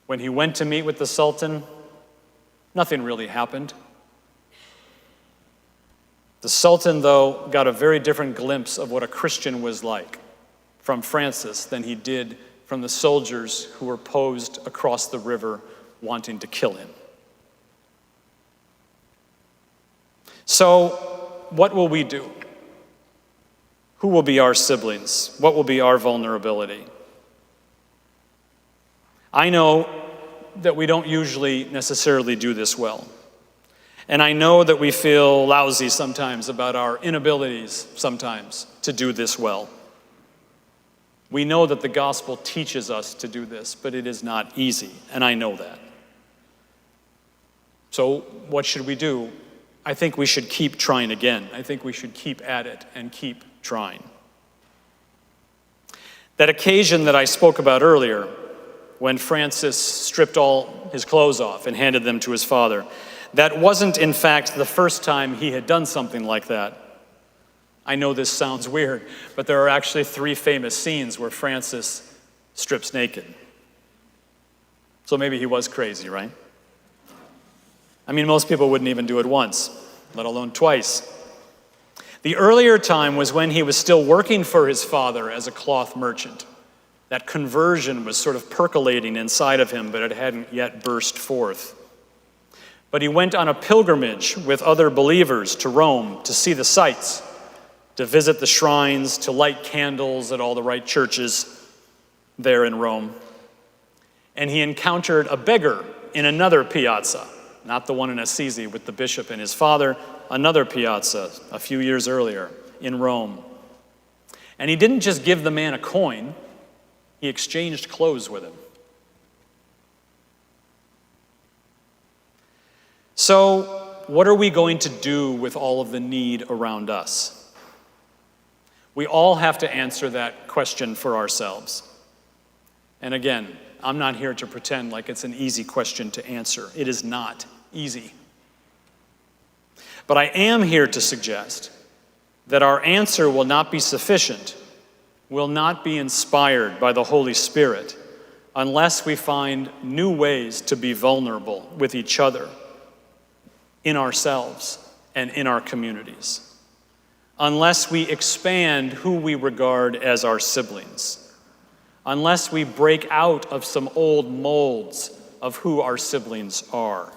When he went to meet with the Sultan, nothing really happened. The Sultan, though, got a very different glimpse of what a Christian was like from Francis than he did from the soldiers who were posed across the river wanting to kill him. So, what will we do? Who will be our siblings? What will be our vulnerability? I know that we don't usually necessarily do this well. And I know that we feel lousy sometimes about our inabilities sometimes to do this well. We know that the gospel teaches us to do this, but it is not easy, and I know that. So what should we do? I think we should keep trying again. I think we should keep at it and keep trying. That occasion that I spoke about earlier, when Francis stripped all his clothes off and handed them to his father, that wasn't, in fact, the first time he had done something like that. I know this sounds weird, but there are actually 3 famous scenes where Francis strips naked. So maybe he was crazy, right? I mean, most people wouldn't even do it once, let alone twice. The earlier time was when he was still working for his father as a cloth merchant. That conversion was sort of percolating inside of him, but it hadn't yet burst forth. But he went on a pilgrimage with other believers to Rome to see the sights, to visit the shrines, to light candles at all the right churches there in Rome. And he encountered a beggar in another piazza, not the one in Assisi with the bishop and his father, another piazza a few years earlier in Rome. And he didn't just give the man a coin, he exchanged clothes with him. So, what are we going to do with all of the need around us? We all have to answer that question for ourselves. And again, I'm not here to pretend like it's an easy question to answer. It is not easy. But I am here to suggest that our answer will not be sufficient, will not be inspired by the Holy Spirit, unless we find new ways to be vulnerable with each other, in ourselves, and in our communities. Unless we expand who we regard as our siblings, unless we break out of some old molds of who our siblings are.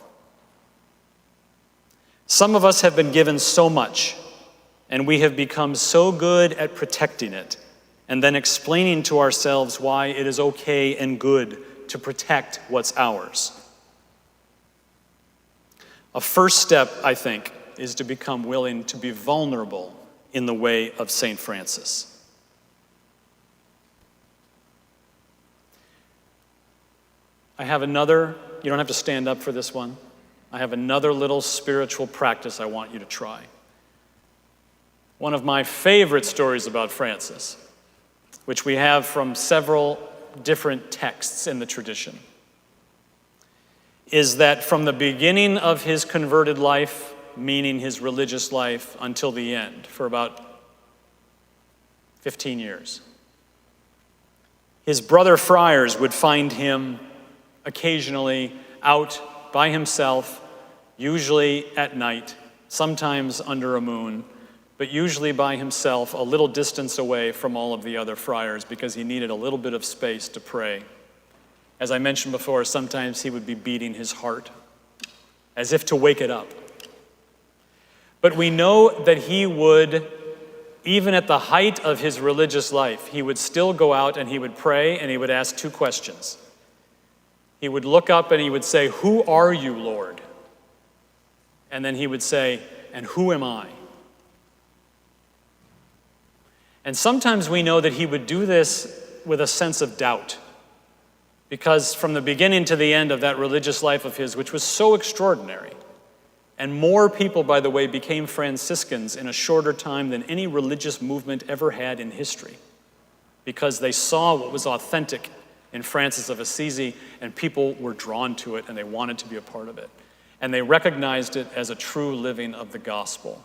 Some of us have been given so much, and we have become so good at protecting it and then explaining to ourselves why it is okay and good to protect what's ours. A first step, I think, is to become willing to be vulnerable in the way of St. Francis. I have another, you don't have to stand up for this one. I have another little spiritual practice I want you to try. One of my favorite stories about Francis, which we have from several different texts in the tradition, is that from the beginning of his converted life, meaning his religious life, until the end, for about 15 years, his brother friars would find him occasionally out by himself, usually at night, sometimes under a moon, but usually by himself, a little distance away from all of the other friars, because he needed a little bit of space to pray. As I mentioned before, sometimes he would be beating his heart, as if to wake it up. But we know that he would, even at the height of his religious life, he would still go out and he would pray and he would ask two questions. He would look up and he would say, "Who are you, Lord?" And then he would say, "And who am I?" And sometimes we know that he would do this with a sense of doubt, because from the beginning to the end of that religious life of his, which was so extraordinary, and more people, by the way, became Franciscans in a shorter time than any religious movement ever had in history, because they saw what was authentic in Francis of Assisi, and people were drawn to it and they wanted to be a part of it. And they recognized it as a true living of the gospel,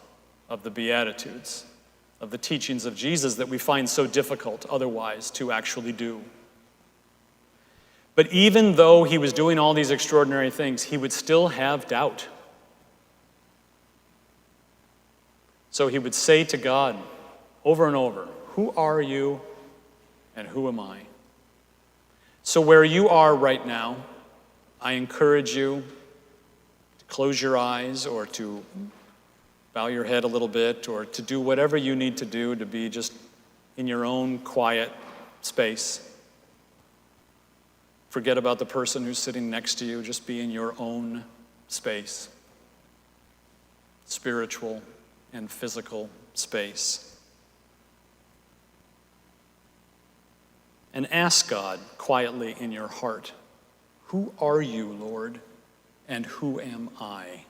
of the Beatitudes, of the teachings of Jesus that we find so difficult otherwise to actually do. But even though he was doing all these extraordinary things, he would still have doubt. So he would say to God over and over, "Who are you and who am I?" So where you are right now, I encourage you to close your eyes or to bow your head a little bit or to do whatever you need to do to be just in your own quiet space. Forget about the person who's sitting next to you. Just be in your own space, spiritual and physical space. And ask God quietly in your heart, "Who are you, Lord, and who am I?"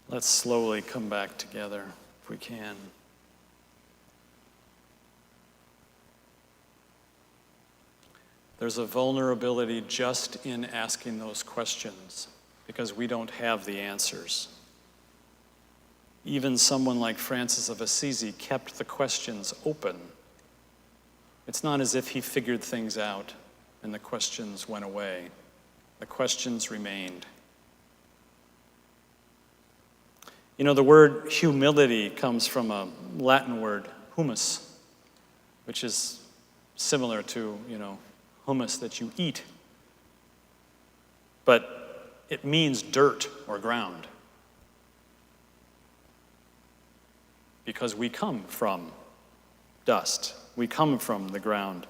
Let's slowly come back together if we can. There's a vulnerability just in asking those questions because we don't have the answers. Even someone like Francis of Assisi kept the questions open. It's not as if he figured things out and the questions went away. The questions remained. You know, the word humility comes from a Latin word, humus, which is similar to, hummus that you eat. But it means dirt or ground. because we come from dust. We come from the ground.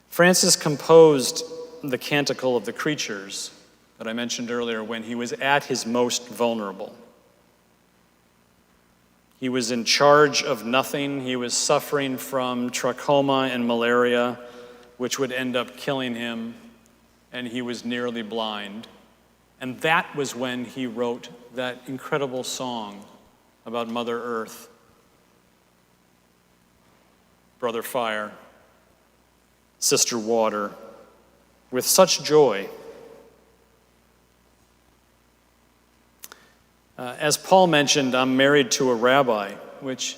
Francis composed the Canticle of the Creatures that I mentioned earlier when he was at his most vulnerable. He was in charge of nothing. He was suffering from trachoma and malaria, which would end up killing him, and he was nearly blind. And that was when he wrote that incredible song about Mother Earth, Brother Fire, Sister Water, with such joy. As Paul mentioned, I'm married to a rabbi, which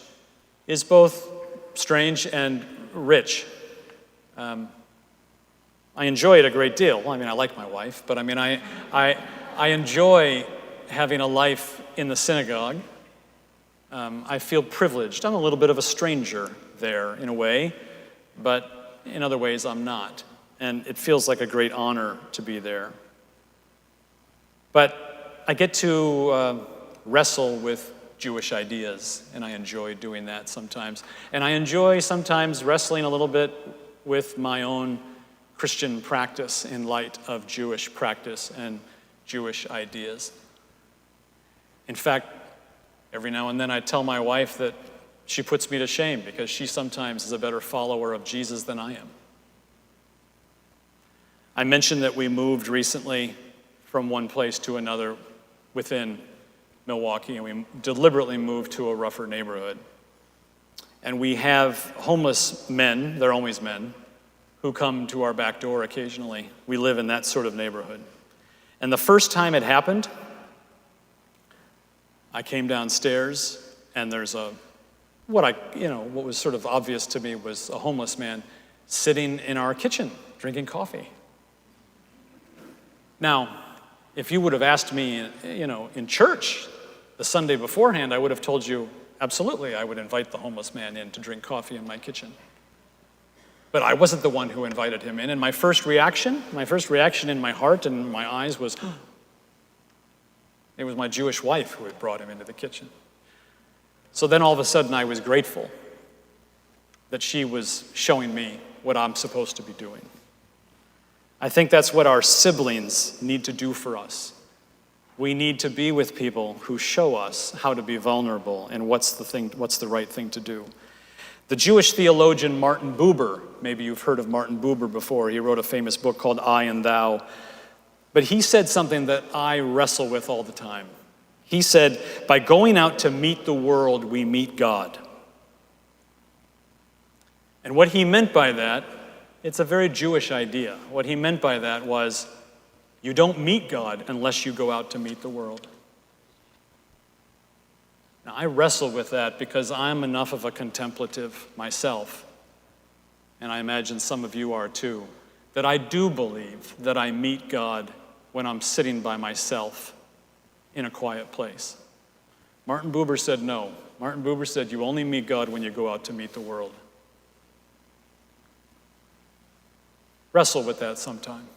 is both strange and rich. I enjoy it a great deal. Well, I like my wife, but I enjoy having a life in the synagogue. I feel privileged. I'm a little bit of a stranger there in a way, but in other ways I'm not. And it feels like a great honor to be there. But I get to wrestle with Jewish ideas, and I enjoy doing that sometimes. And I enjoy sometimes wrestling a little bit with my own Christian practice in light of Jewish practice and Jewish ideas. In fact, every now and then I tell my wife that she puts me to shame because she sometimes is a better follower of Jesus than I am. I mentioned that we moved recently from one place to another within Milwaukee, and we deliberately moved to a rougher neighborhood. And we have homeless men, they're always men, who come to our back door occasionally. We live in that sort of neighborhood. And the first time it happened, I came downstairs, and there's what was sort of obvious to me was a homeless man sitting in our kitchen drinking coffee. Now, if you would have asked me, in church the Sunday beforehand, I would have told you, absolutely, I would invite the homeless man in to drink coffee in my kitchen. But I wasn't the one who invited him in, and my first reaction in my heart and my eyes was, it was my Jewish wife who had brought him into the kitchen. So then all of a sudden I was grateful that she was showing me what I'm supposed to be doing. I think that's what our siblings need to do for us. We need to be with people who show us how to be vulnerable and what's the right thing to do. The Jewish theologian Martin Buber, maybe you've heard of Martin Buber before. He wrote a famous book called I and Thou. But he said something that I wrestle with all the time. He said, by going out to meet the world, we meet God. And what he meant by that, it's a very Jewish idea. What he meant by that was, you don't meet God unless you go out to meet the world. Now, I wrestle with that because I'm enough of a contemplative myself, and I imagine some of you are too, that I do believe that I meet God when I'm sitting by myself in a quiet place. Martin Buber said no. Martin Buber said you only meet God when you go out to meet the world. Wrestle with that sometime.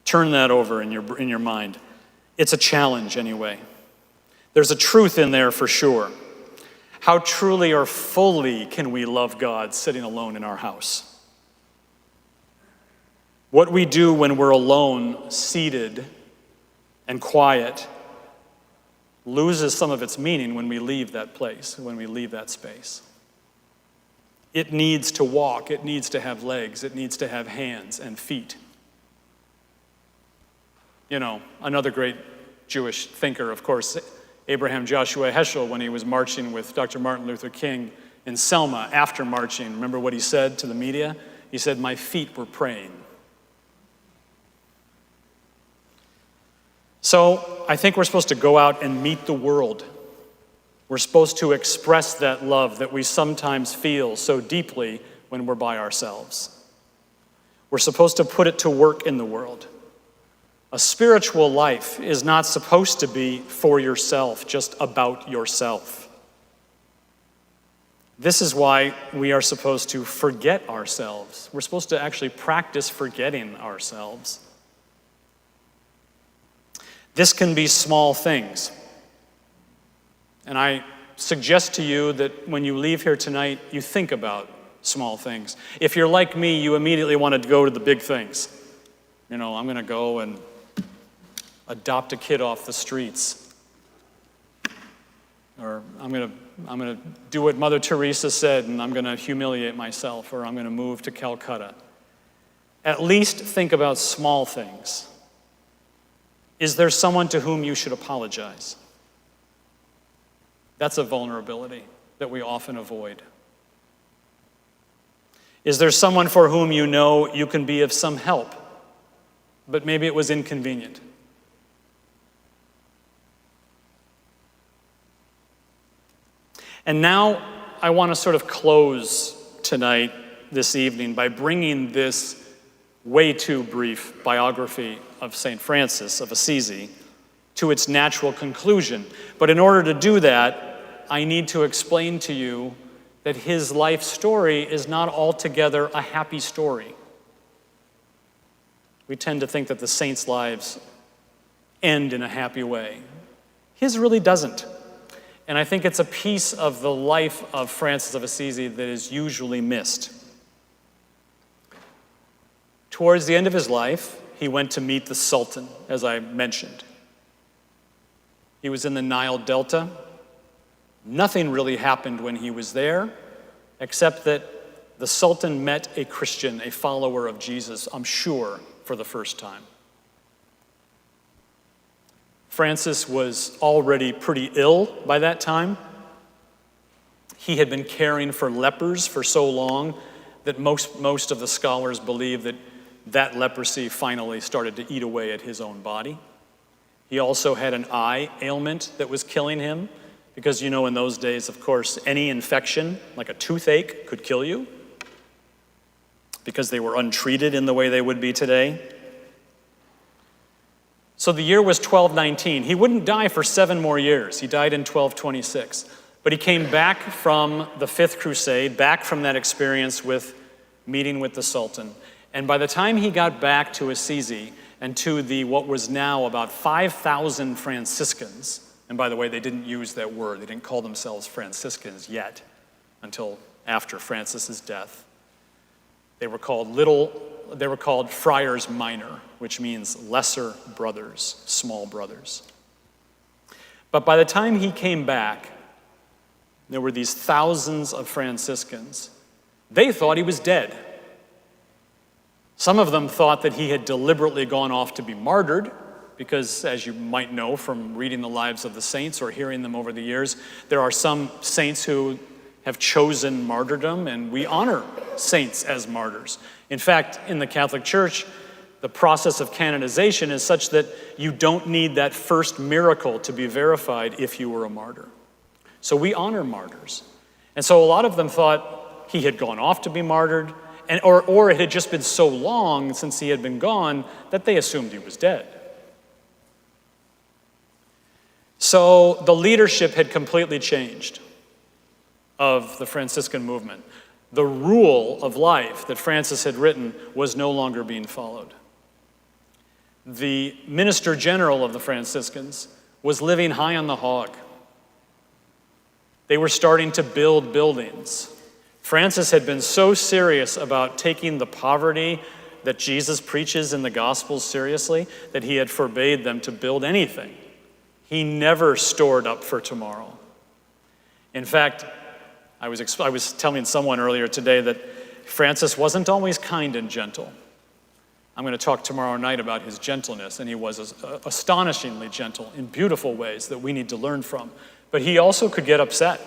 Turn that over in your mind. It's a challenge anyway. There's a truth in there for sure. How truly or fully can we love God sitting alone in our house? What we do when we're alone, seated and quiet, loses some of its meaning when we leave that place, when we leave that space. It needs to walk, it needs to have legs, it needs to have hands and feet. Another great Jewish thinker, of course, Abraham Joshua Heschel, when he was marching with Dr. Martin Luther King in Selma after marching, remember what he said to the media? He said, "My feet were praying." So I think we're supposed to go out and meet the world. We're supposed to express that love that we sometimes feel so deeply when we're by ourselves. We're supposed to put it to work in the world. A spiritual life is not supposed to be for yourself, just about yourself. This is why we are supposed to forget ourselves. We're supposed to actually practice forgetting ourselves. This can be small things. And I suggest to you that when you leave here tonight, you think about small things. If you're like me, you immediately want to go to the big things. I'm going to go and adopt a kid off the streets. Or I'm going to do what Mother Teresa said, and I'm going to humiliate myself, or I'm going to move to Calcutta. At least think about small things. Is there someone to whom you should apologize? That's a vulnerability that we often avoid. Is there someone for whom you know you can be of some help, but maybe it was inconvenient? And now I want to sort of close tonight, this evening, by bringing this way too brief biography of St. Francis of Assisi to its natural conclusion. But in order to do that, I need to explain to you that his life story is not altogether a happy story. We tend to think that the saints' lives end in a happy way. His really doesn't. And I think it's a piece of the life of Francis of Assisi that is usually missed. Towards the end of his life, he went to meet the Sultan, as I mentioned. He was in the Nile Delta. Nothing really happened when he was there, except that the Sultan met a Christian, a follower of Jesus, I'm sure, for the first time. Francis was already pretty ill by that time. He had been caring for lepers for so long that most of the scholars believe that leprosy finally started to eat away at his own body. He also had an eye ailment that was killing him, because in those days, of course, any infection, like a toothache, could kill you, because they were untreated in the way they would be today. So the year was 1219. He wouldn't die for 7 more years. He died in 1226. But he came back from the Fifth Crusade, back from that experience with meeting with the Sultan. And by the time he got back to Assisi and to what was now about 5,000 Franciscans, and by the way, they didn't use that word. They didn't call themselves Franciscans yet until after Francis's death. They were called friars minor, which means lesser brothers, small brothers. But by the time he came back, there were these thousands of Franciscans. They thought he was dead. Some of them thought that he had deliberately gone off to be martyred, because as you might know from reading the lives of the saints or hearing them over the years, there are some saints who have chosen martyrdom, and we honor saints as martyrs. In fact, in the Catholic Church, the process of canonization is such that you don't need that first miracle to be verified if you were a martyr. So we honor martyrs. And so a lot of them thought he had gone off to be martyred, or it had just been so long since he had been gone that they assumed he was dead. So the leadership had completely changed of the Franciscan movement. The rule of life that Francis had written was no longer being followed. The minister general of the Franciscans was living high on the hog. They were starting to build buildings. Francis had been so serious about taking the poverty that Jesus preaches in the Gospels seriously that he had forbade them to build anything. He never stored up for tomorrow. In fact, I was telling someone earlier today that Francis wasn't always kind and gentle. I'm going to talk tomorrow night about his gentleness, and he was astonishingly gentle in beautiful ways that we need to learn from. But he also could get upset.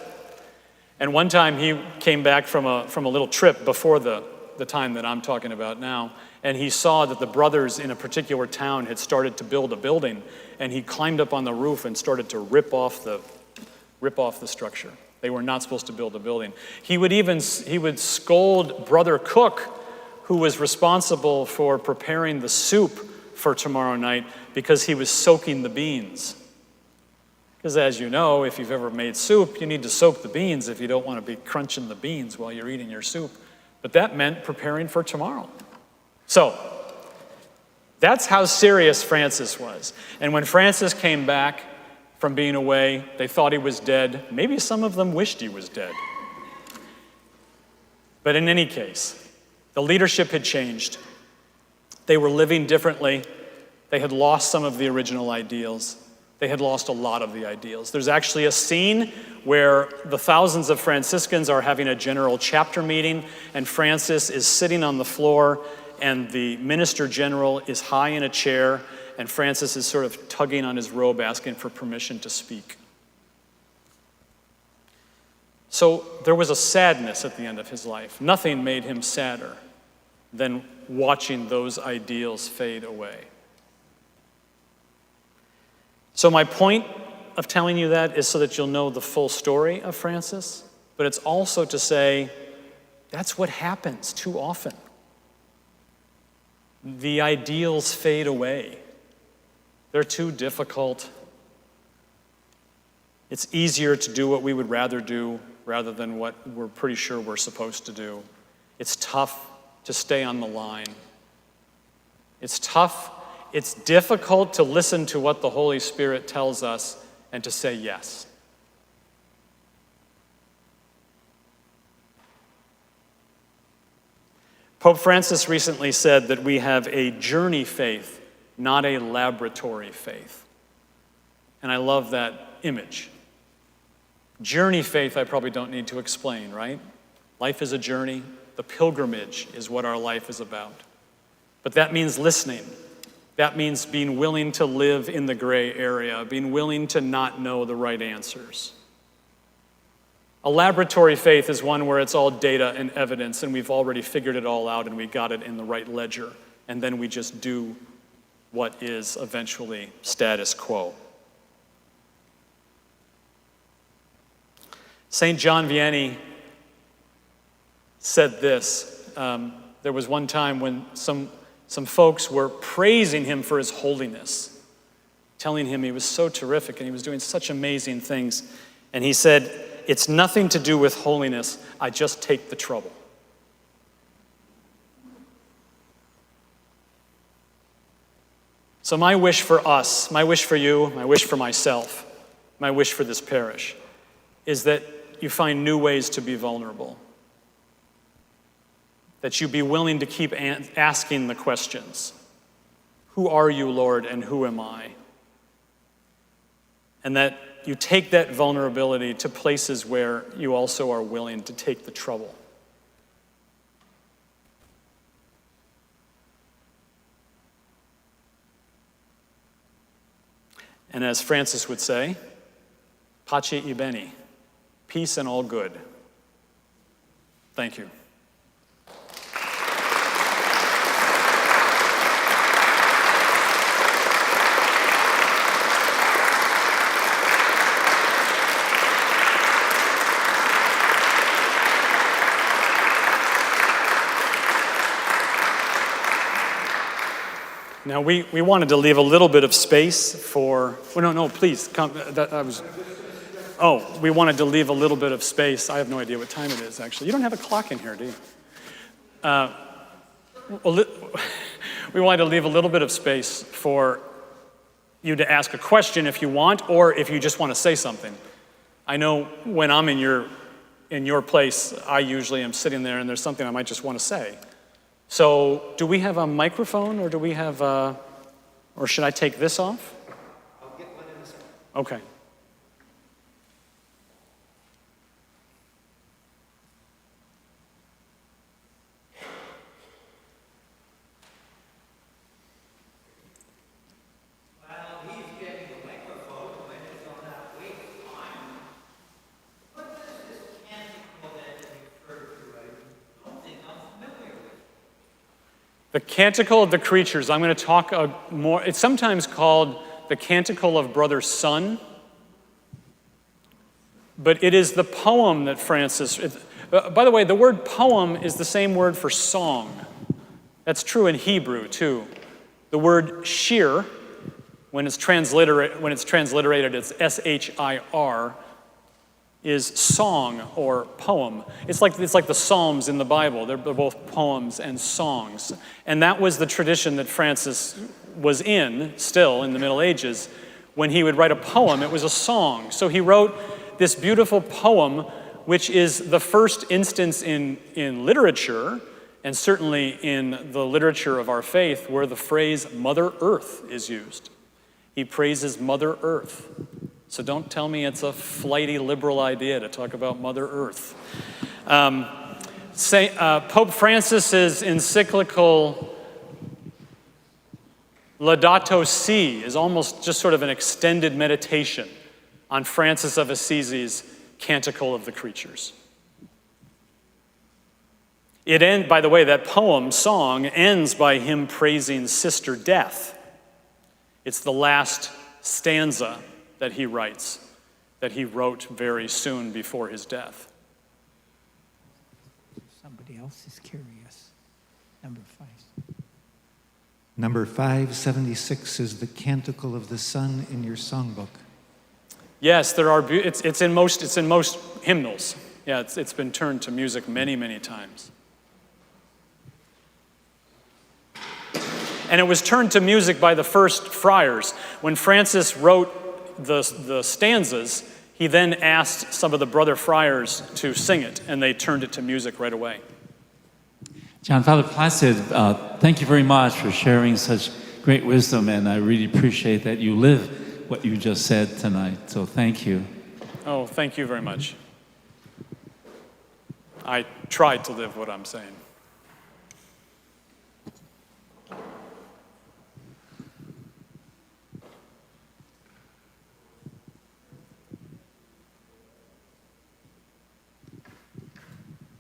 And one time he came back from a little trip before the time that I'm talking about now, and he saw that the brothers in a particular town had started to build a building, and he climbed up on the roof and started to rip off the structure. They were not supposed to build a building. He would scold Brother Cook, who was responsible for preparing the soup for tomorrow night, because he was soaking the beans. Because as you know, if you've ever made soup, you need to soak the beans if you don't want to be crunching the beans while you're eating your soup. But that meant preparing for tomorrow. So, that's how serious Francis was. And when Francis came back from being away. They thought he was dead. Maybe some of them wished he was dead. But in any case, the leadership had changed. They were living differently. They had lost some of the original ideals. They had lost a lot of the ideals. There's actually a scene where the thousands of Franciscans are having a general chapter meeting, and Francis is sitting on the floor, and the minister general is high in a chair, and Francis is sort of tugging on his robe, asking for permission to speak. So there was a sadness at the end of his life. Nothing made him sadder than watching those ideals fade away. So my point of telling you that is so that you'll know the full story of Francis, but it's also to say that's what happens too often. The ideals fade away. They're too difficult. It's easier to do what we would rather do rather than what we're pretty sure we're supposed to do. It's tough to stay on the line. It's tough. It's difficult to listen to what the Holy Spirit tells us and to say yes. Pope Francis recently said that we have a journey faith, not a laboratory faith. And I love that image. Journey faith, I probably don't need to explain, right? Life is a journey. The pilgrimage is what our life is about. But that means listening. That means being willing to live in the gray area, being willing to not know the right answers. A laboratory faith is one where it's all data and evidence, and we've already figured it all out, and we got it in the right ledger, and then we just do what is eventually status quo. St. John Vianney said this. There was one time when some folks were praising him for his holiness, telling him he was so terrific and he was doing such amazing things. And he said, "It's nothing to do with holiness. I just take the trouble." So my wish for us, my wish for you, my wish for myself, my wish for this parish is that you find new ways to be vulnerable. That you be willing to keep asking the questions. Who are you, Lord, and who am I? And that you take that vulnerability to places where you also are willing to take the trouble. And as Francis would say, pace e bene, peace and all good. Thank you. Now, we wanted to leave a little bit of space for, no, please, come, we wanted to leave a little bit of space. I have no idea what time it is, actually. You don't have a clock in here, do you? We wanted to leave a little bit of space for you to ask a question if you want, or if you just want to say something. I know when I'm in your place, I usually am sitting there and there's something I might just want to say. So, do we have a microphone, or do we have or should I take this off? I'll get one in a second. Okay. While he's getting the microphone, when it's on that wait line, what is this canticle that you referred to? I don't think I'm familiar with. The Canticle of the Creatures. I'm going to talk more. It's sometimes called the Canticle of Brother Son, but it is the poem that Francis. By the way, the word poem is the same word for song. That's true in Hebrew too. The word shir, when it's transliterated, it's S-H-I-R, is song or poem. It's like the Psalms in the Bible. They're both poems and songs. And that was the tradition that Francis was in, still in the Middle Ages, When he would write a poem, it was a song. So he wrote this beautiful poem, which is the first instance in literature, and certainly in the literature of our faith, where the phrase Mother Earth is used. He praises Mother Earth. So don't tell me it's a flighty liberal idea to talk about Mother Earth. Pope Francis's encyclical Laudato Si is almost just sort of an extended meditation on Francis of Assisi's Canticle of the Creatures. By the way, that song ends by him praising Sister Death. It's the last stanza that he writes, that he wrote very soon before his death. Somebody else is curious. Number 5. Number 576 is the Canticle of the Son in your songbook. Yes, there are. It's in most hymnals. Yeah, it's been turned to music many, many times. And it was turned to music by the first friars. When Francis wrote the stanzas, he then asked some of the brother friars to sing it, and they turned it to music right away. John, Father Placid, thank you very much for sharing such great wisdom, and I really appreciate that you live what you just said tonight, so thank you. Oh, thank you very much. I tried to live what I'm saying.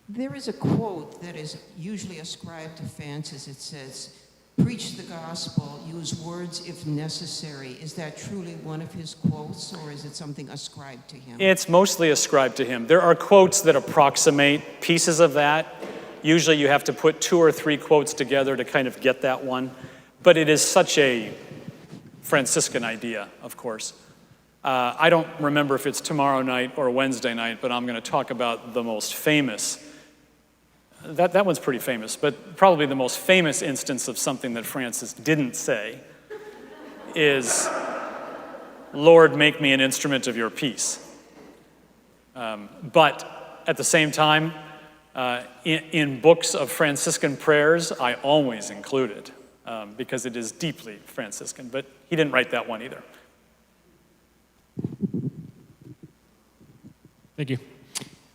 There is a quote that is usually ascribed to Francis. It says, "Preach the gospel, use words if necessary." Is that truly one of his quotes, or is it something ascribed to him? It's mostly ascribed to him. There are quotes that approximate pieces of that. Usually you have to put 2 or 3 quotes together to kind of get that one. But it is such a Franciscan idea, of course. I don't remember if it's tomorrow night or Wednesday night, but I'm going to talk about the most famous. That one's pretty famous, but probably the most famous instance of something that Francis didn't say is, "Lord, make me an instrument of your peace." But at the same time, in books of Franciscan prayers, I always include it because it is deeply Franciscan, but he didn't write that one either. Thank you.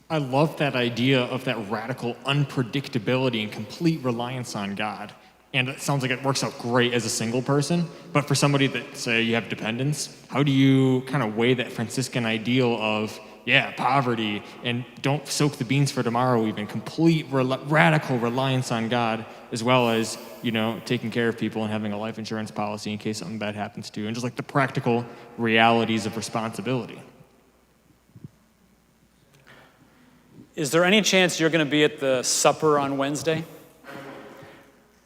I love that idea of that radical unpredictability and complete reliance on God. And it sounds like it works out great as a single person. But for somebody that, say, you have dependents, how do you kind of weigh that Franciscan ideal of, poverty, and don't soak the beans for tomorrow even, complete radical reliance on God, as well as, taking care of people and having a life insurance policy in case something bad happens to you, and just like the practical realities of responsibility. Is there any chance you're going to be at the supper on Wednesday?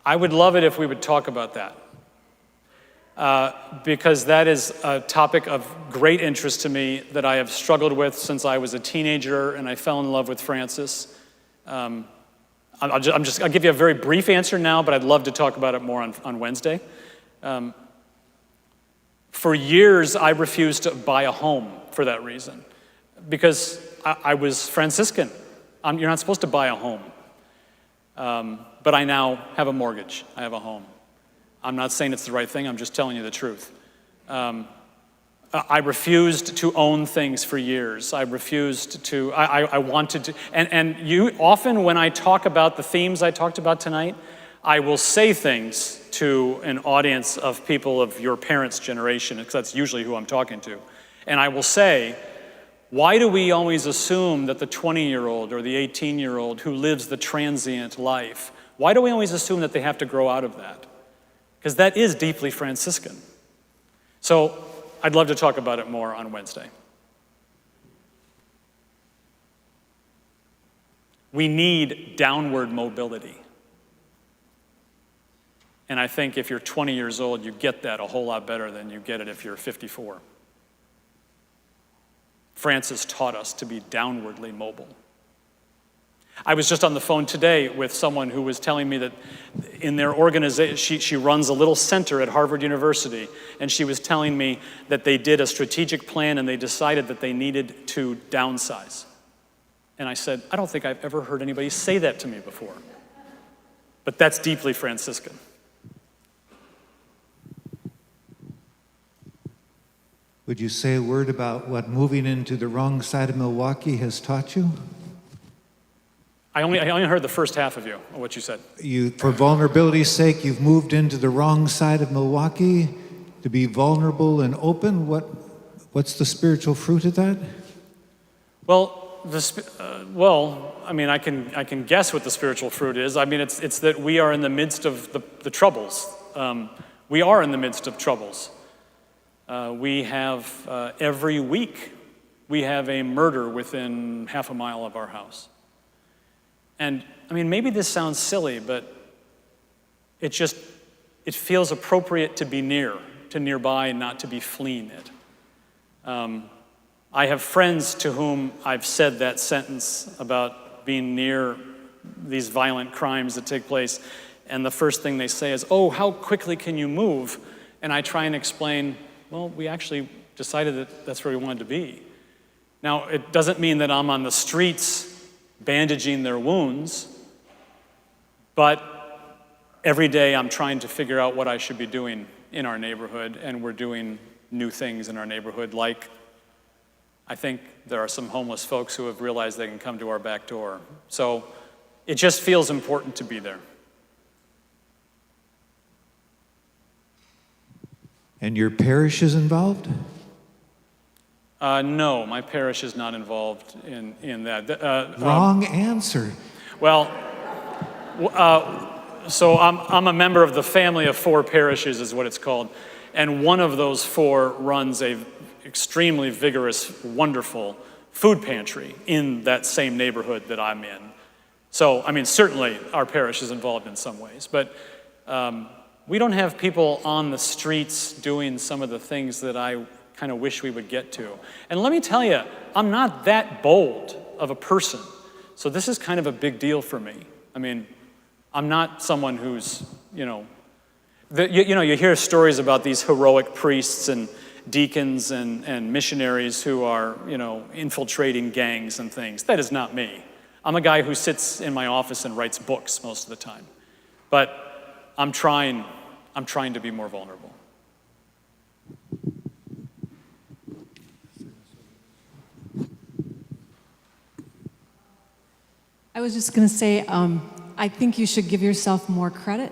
I would love it if we would talk about that. Because that is a topic of great interest to me that I have struggled with since I was a teenager and I fell in love with Francis. I'll give you a very brief answer now, but I'd love to talk about it more on Wednesday. For years, I refused to buy a home for that reason, because I was Franciscan. You're not supposed to buy a home. But I now have a mortgage. I have a home. I'm not saying it's the right thing. I'm just telling you the truth. I refused to own things for years. I refused to, I wanted to, and you often when I talk about the themes I talked about tonight, I will say things to an audience of people of your parents' generation, because that's usually who I'm talking to. And I will say, why do we always assume that the 20-year-old or the 18-year-old who lives the transient life, why do we always assume that they have to grow out of that? Because that is deeply Franciscan. So I'd love to talk about it more on Wednesday. We need downward mobility. And I think if you're 20 years old, you get that a whole lot better than you get it if you're 54. Francis taught us to be downwardly mobile. I was just on the phone today with someone who was telling me that in their organization, she runs a little center at Harvard University, and she was telling me that they did a strategic plan and they decided that they needed to downsize. And I said, I don't think I've ever heard anybody say that to me before. But that's deeply Franciscan. Would you say a word about what moving into the wrong side of Milwaukee has taught you? I only heard the first half of what you said. For vulnerability's sake, you've moved into the wrong side of Milwaukee to be vulnerable and open. What's the spiritual fruit of that? Well, I can guess what the spiritual fruit is. I mean, it's that we are in the midst of the troubles. We are in the midst of troubles. We have, every week, we have a murder within half a mile of our house. And, I mean, maybe this sounds silly, but it feels appropriate to be nearby, and not to be fleeing it. I have friends to whom I've said that sentence about being near these violent crimes that take place, and the first thing they say is, oh, how quickly can you move? And I try and explain, well, we actually decided that that's where we wanted to be. Now, it doesn't mean that I'm on the streets bandaging their wounds, but every day I'm trying to figure out what I should be doing in our neighborhood, and we're doing new things in our neighborhood, like I think there are some homeless folks who have realized they can come to our back door. So it just feels important to be there. And your parish is involved? No, my parish is not involved in that. Wrong answer. Well, so I'm a member of the family of 4 parishes, is what it's called, and one of those 4 runs a extremely vigorous, wonderful food pantry in that same neighborhood that I'm in. So, I mean, certainly our parish is involved in some ways, but we don't have people on the streets doing some of the things that I kind of wish we would get to. And let me tell you, I'm not that bold of a person, so this is kind of a big deal for me. I mean, I'm not someone who's, you hear stories about these heroic priests and deacons and missionaries who are, infiltrating gangs and things. That is not me. I'm a guy who sits in my office and writes books most of the time. But I'm trying to be more vulnerable. I was just going to say, I think you should give yourself more credit,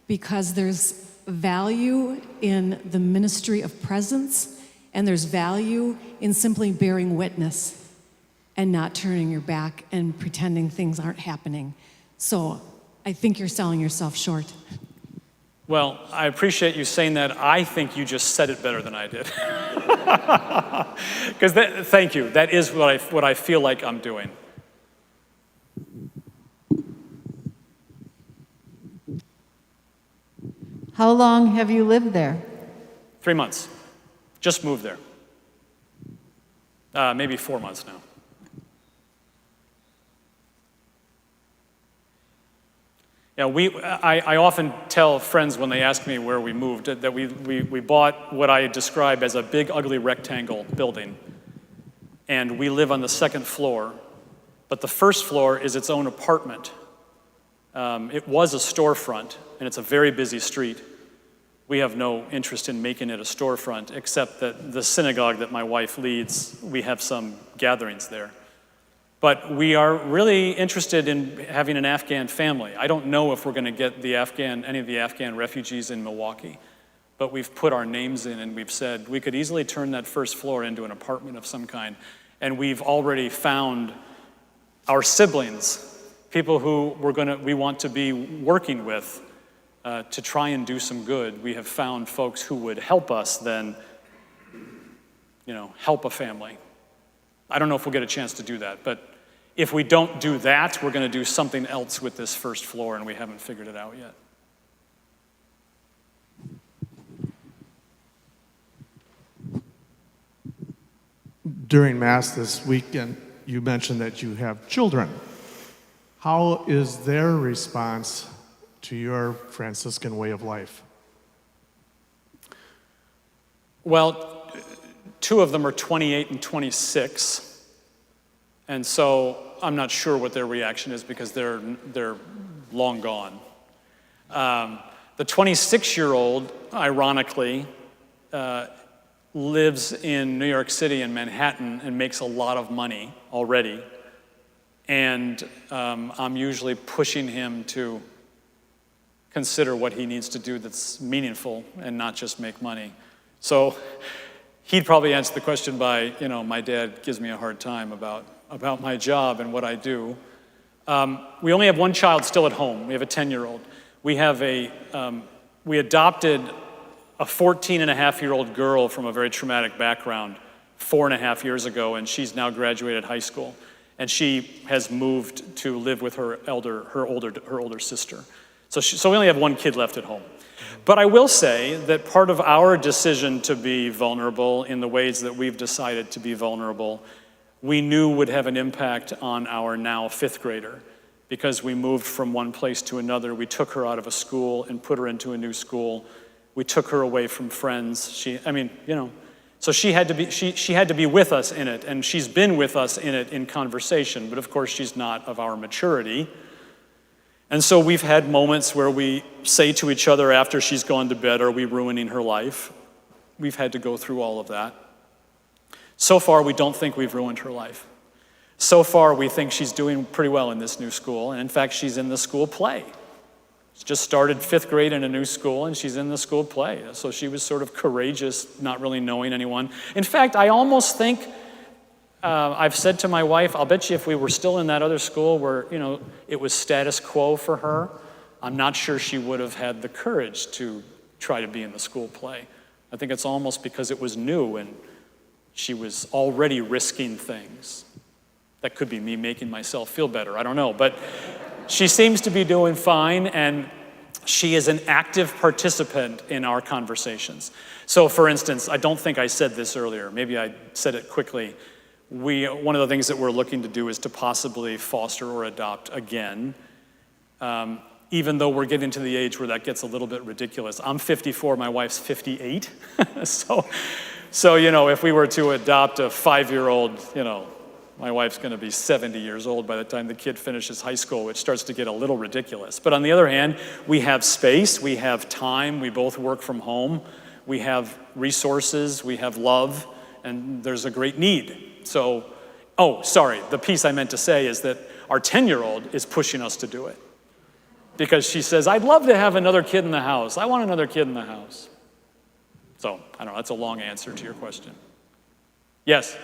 because there's value in the ministry of presence, and there's value in simply bearing witness and not turning your back and pretending things aren't happening. So I think you're selling yourself short. Well, I appreciate you saying that. I think you just said it better than I did. Thank you. That is what I feel like I'm doing. How long have you lived there? 3 months. Just moved there. Maybe 4 months now. Yeah, I often tell friends when they ask me where we moved that we bought what I describe as a big, ugly rectangle building. And we live on the 2nd floor, but the 1st floor is its own apartment. It was a storefront, and it's a very busy street. We have no interest in making it a storefront, except that the synagogue that my wife leads, we have some gatherings there. But we are really interested in having an Afghan family. I don't know if we're going to get any of the Afghan refugees in Milwaukee, but we've put our names in and we've said we could easily turn that 1st floor into an apartment of some kind. And we've already found our siblings, people who we want to be working with to try and do some good. We have found folks who would help us then, help a family. I don't know if we'll get a chance to do that, but if we don't do that, we're going to do something else with this 1st floor, and we haven't figured it out yet. During Mass this weekend, you mentioned that you have children. How is their response to your Franciscan way of life? Well, two of them are 28 and 26, and so I'm not sure what their reaction is because they're long gone. The 26-year-old, ironically, lives in New York City in Manhattan and makes a lot of money already. And I'm usually pushing him to consider what he needs to do that's meaningful and not just make money. So he'd probably answer the question by, my dad gives me a hard time about my job and what I do. We only have one child still at home. We have a 10-year-old. We adopted a 14-and-a-half-year-old girl from a very traumatic background 4.5 years ago, and she's now graduated high school. And she has moved to live with her older sister. So we only have one kid left at home. But I will say that part of our decision to be vulnerable in the ways that we've decided to be vulnerable, we knew would have an impact on our now 5th grader. Because we moved from one place to another. We took her out of a school and put her into a new school. We took her away from friends. So she had to be with us in it, and she's been with us in it in conversation, but of course she's not of our maturity. And so we've had moments where we say to each other after she's gone to bed, are we ruining her life? We've had to go through all of that. So far, we don't think we've ruined her life. So far, we think she's doing pretty well in this new school, and in fact, she's in the school play. She just started 5th grade in a new school, and she's in the school play. So she was sort of courageous, not really knowing anyone. In fact, I almost think, I've said to my wife, I'll bet you if we were still in that other school where, it was status quo for her, I'm not sure she would have had the courage to try to be in the school play. I think it's almost because it was new, and she was already risking things. That could be me making myself feel better, I don't know. But she seems to be doing fine, and she is an active participant in our conversations. So for instance, I don't think I said this earlier, maybe I said it quickly. One of the things that we're looking to do is to possibly foster or adopt again, even though we're getting to the age where that gets a little bit ridiculous. I'm 54, my wife's 58. So if we were to adopt a 5-year-old, my wife's going to be 70 years old by the time the kid finishes high school, which starts to get a little ridiculous. But on the other hand, we have space, we have time, we both work from home, we have resources, we have love, and there's a great need. So, the piece I meant to say is that our 10-year-old is pushing us to do it. Because she says, I'd love to have another kid in the house. I want another kid in the house. So, I don't know, that's a long answer to your question. Yes?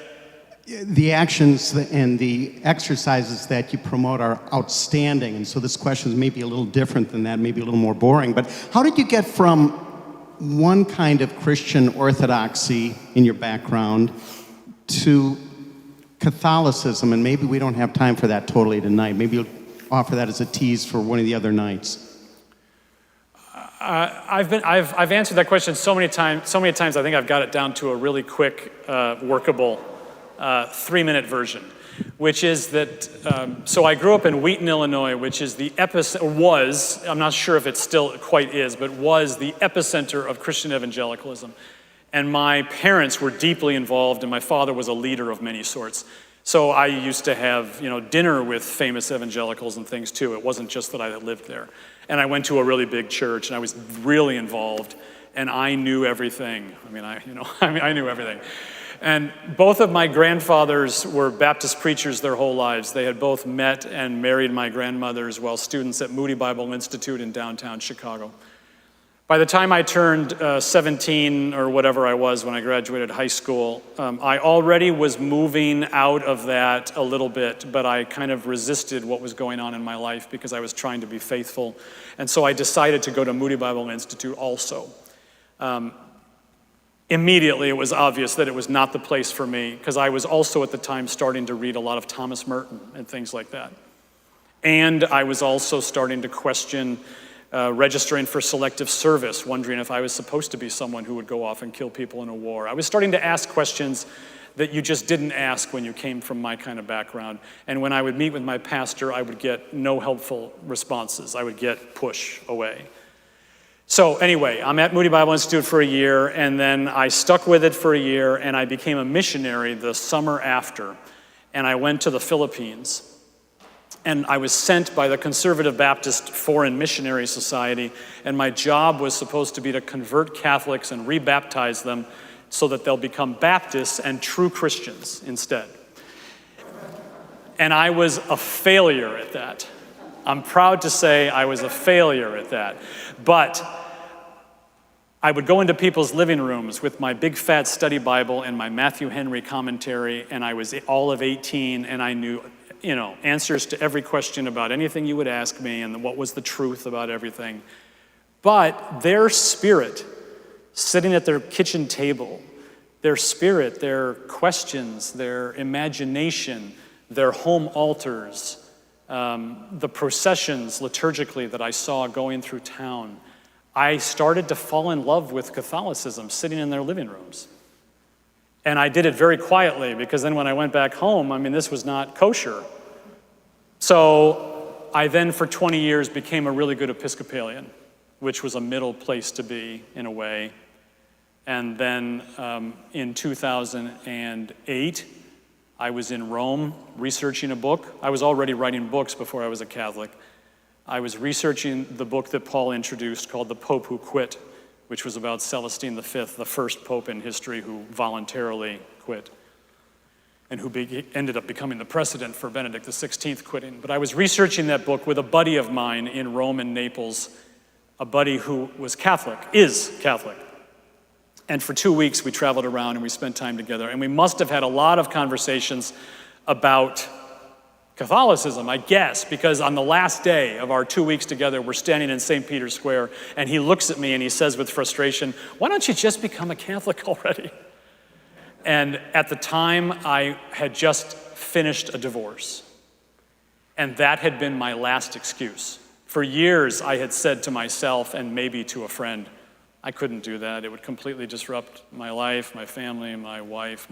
The actions and the exercises that you promote are outstanding, and so this question is maybe a little different than that, maybe a little more boring, but how did you get from one kind of Christian orthodoxy in your background to Catholicism? And maybe we don't have time for that totally tonight. Maybe you'll offer that as a tease for one of the other nights. I've answered that question so many times I think I've got it down to a really quick, workable 3-minute version, which is that, so I grew up in Wheaton, Illinois, which is the epicenter, I'm not sure if it still quite is, but was the epicenter of Christian evangelicalism. And my parents were deeply involved, and my father was a leader of many sorts. So I used to have, dinner with famous evangelicals and things too. It wasn't just that I had lived there. And I went to a really big church, and I was really involved, and I knew everything. I knew everything. And both of my grandfathers were Baptist preachers their whole lives. They had both met and married my grandmothers while students at Moody Bible Institute in downtown Chicago. By the time I turned 17 or whatever I was when I graduated high school, I already was moving out of that a little bit, but I kind of resisted what was going on in my life because I was trying to be faithful. And so I decided to go to Moody Bible Institute also. Immediately, it was obvious that it was not the place for me because I was also at the time starting to read a lot of Thomas Merton and things like that. And I was also starting to question registering for selective service, wondering if I was supposed to be someone who would go off and kill people in a war. I was starting to ask questions that you just didn't ask when you came from my kind of background. And when I would meet with my pastor, I would get no helpful responses. I would get push away. So anyway, I'm at Moody Bible Institute for a year, and then I stuck with it for a year, and I became a missionary the summer after. And I went to the Philippines. And I was sent by the Conservative Baptist Foreign Missionary Society, and my job was supposed to be to convert Catholics and rebaptize them so that they'll become Baptists and true Christians instead. And I was a failure at that. I'm proud to say I was a failure at that. But I would go into people's living rooms with my big fat study Bible and my Matthew Henry commentary, and I was all of 18, and I knew answers to every question about anything you would ask me and what was the truth about everything. But their spirit, sitting at their kitchen table, their spirit, their questions, their imagination, their home altars, the processions liturgically that I saw going through town, I started to fall in love with Catholicism sitting in their living rooms. And I did it very quietly, because then when I went back home, this was not kosher. So I then, for 20 years, became a really good Episcopalian, which was a middle place to be, in a way. And then in 2008, I was in Rome researching a book. I was already writing books before I was a Catholic. I was researching the book that Paul introduced called The Pope Who Quit, which was about Celestine V, the first pope in history who voluntarily quit, and who ended up becoming the precedent for Benedict XVI quitting. But I was researching that book with a buddy of mine in Rome and Naples, a buddy who was Catholic, is Catholic. And for 2 weeks we traveled around and we spent time together, and we must have had a lot of conversations about Catholicism, I guess, because on the last day of our 2 weeks together, we're standing in St. Peter's Square, and he looks at me and he says with frustration, "Why don't you just become a Catholic already?" And at the time, I had just finished a divorce, and that had been my last excuse. For years, I had said to myself, and maybe to a friend, I couldn't do that. It would completely disrupt my life, my family, my wife,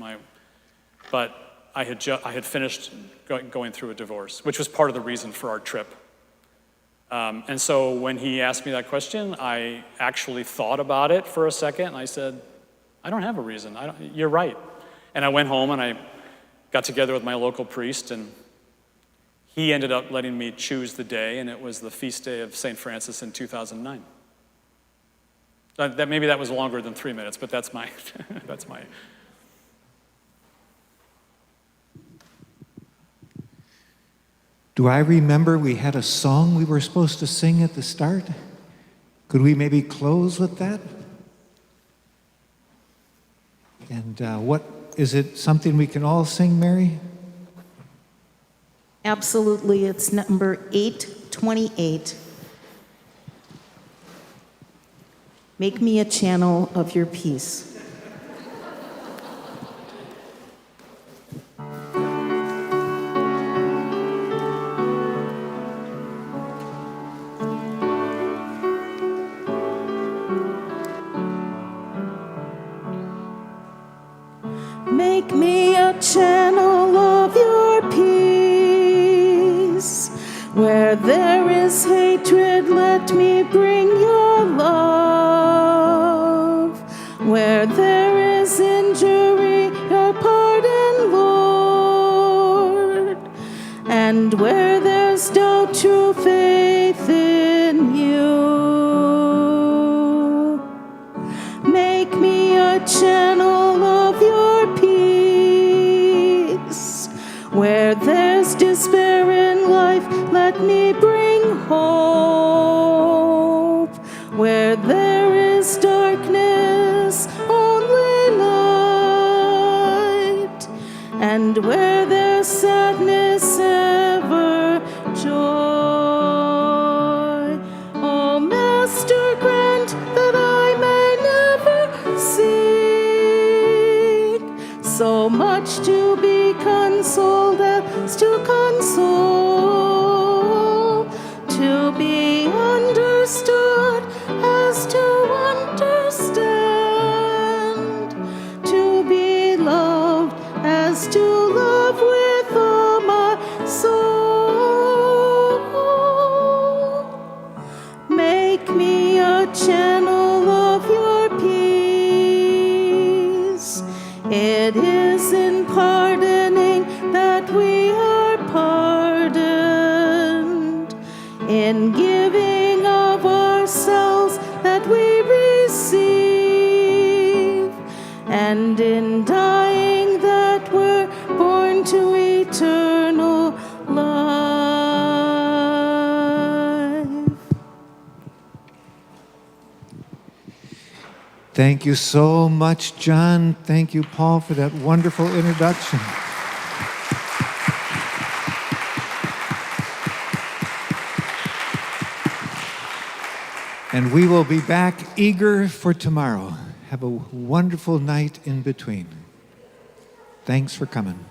but I had finished going through a divorce, which was part of the reason for our trip. And so when he asked me that question, I actually thought about it for a second, and I said, I don't have a reason. You're right. And I went home and I got together with my local priest, and he ended up letting me choose the day, and it was the feast day of St. Francis in 2009. Maybe that was longer than 3 minutes, but that's my. Do I remember we had a song we were supposed to sing at the start? Could we maybe close with that? And is it something we can all sing, Mary? Absolutely. It's number 828. Make me a channel of your peace. Make me a channel of your peace. Where there is hatred, let me bring your love. Where there is injury, your pardon, Lord. And where there's doubt, true faith in you. Make me a channel of your peace. Where there's despair in life, let me bring hope. Where there is darkness, only light. And where there's sadness, ever joy. Oh, Master, grant that I may never seek so much to be consoled as to console, to be understood as to understand, to be loved in giving of ourselves that we receive, and in dying that we're born to eternal life. Thank you so much, John. Thank you, Paul, for that wonderful introduction. And we will be back eager for tomorrow. Have a wonderful night in between. Thanks for coming.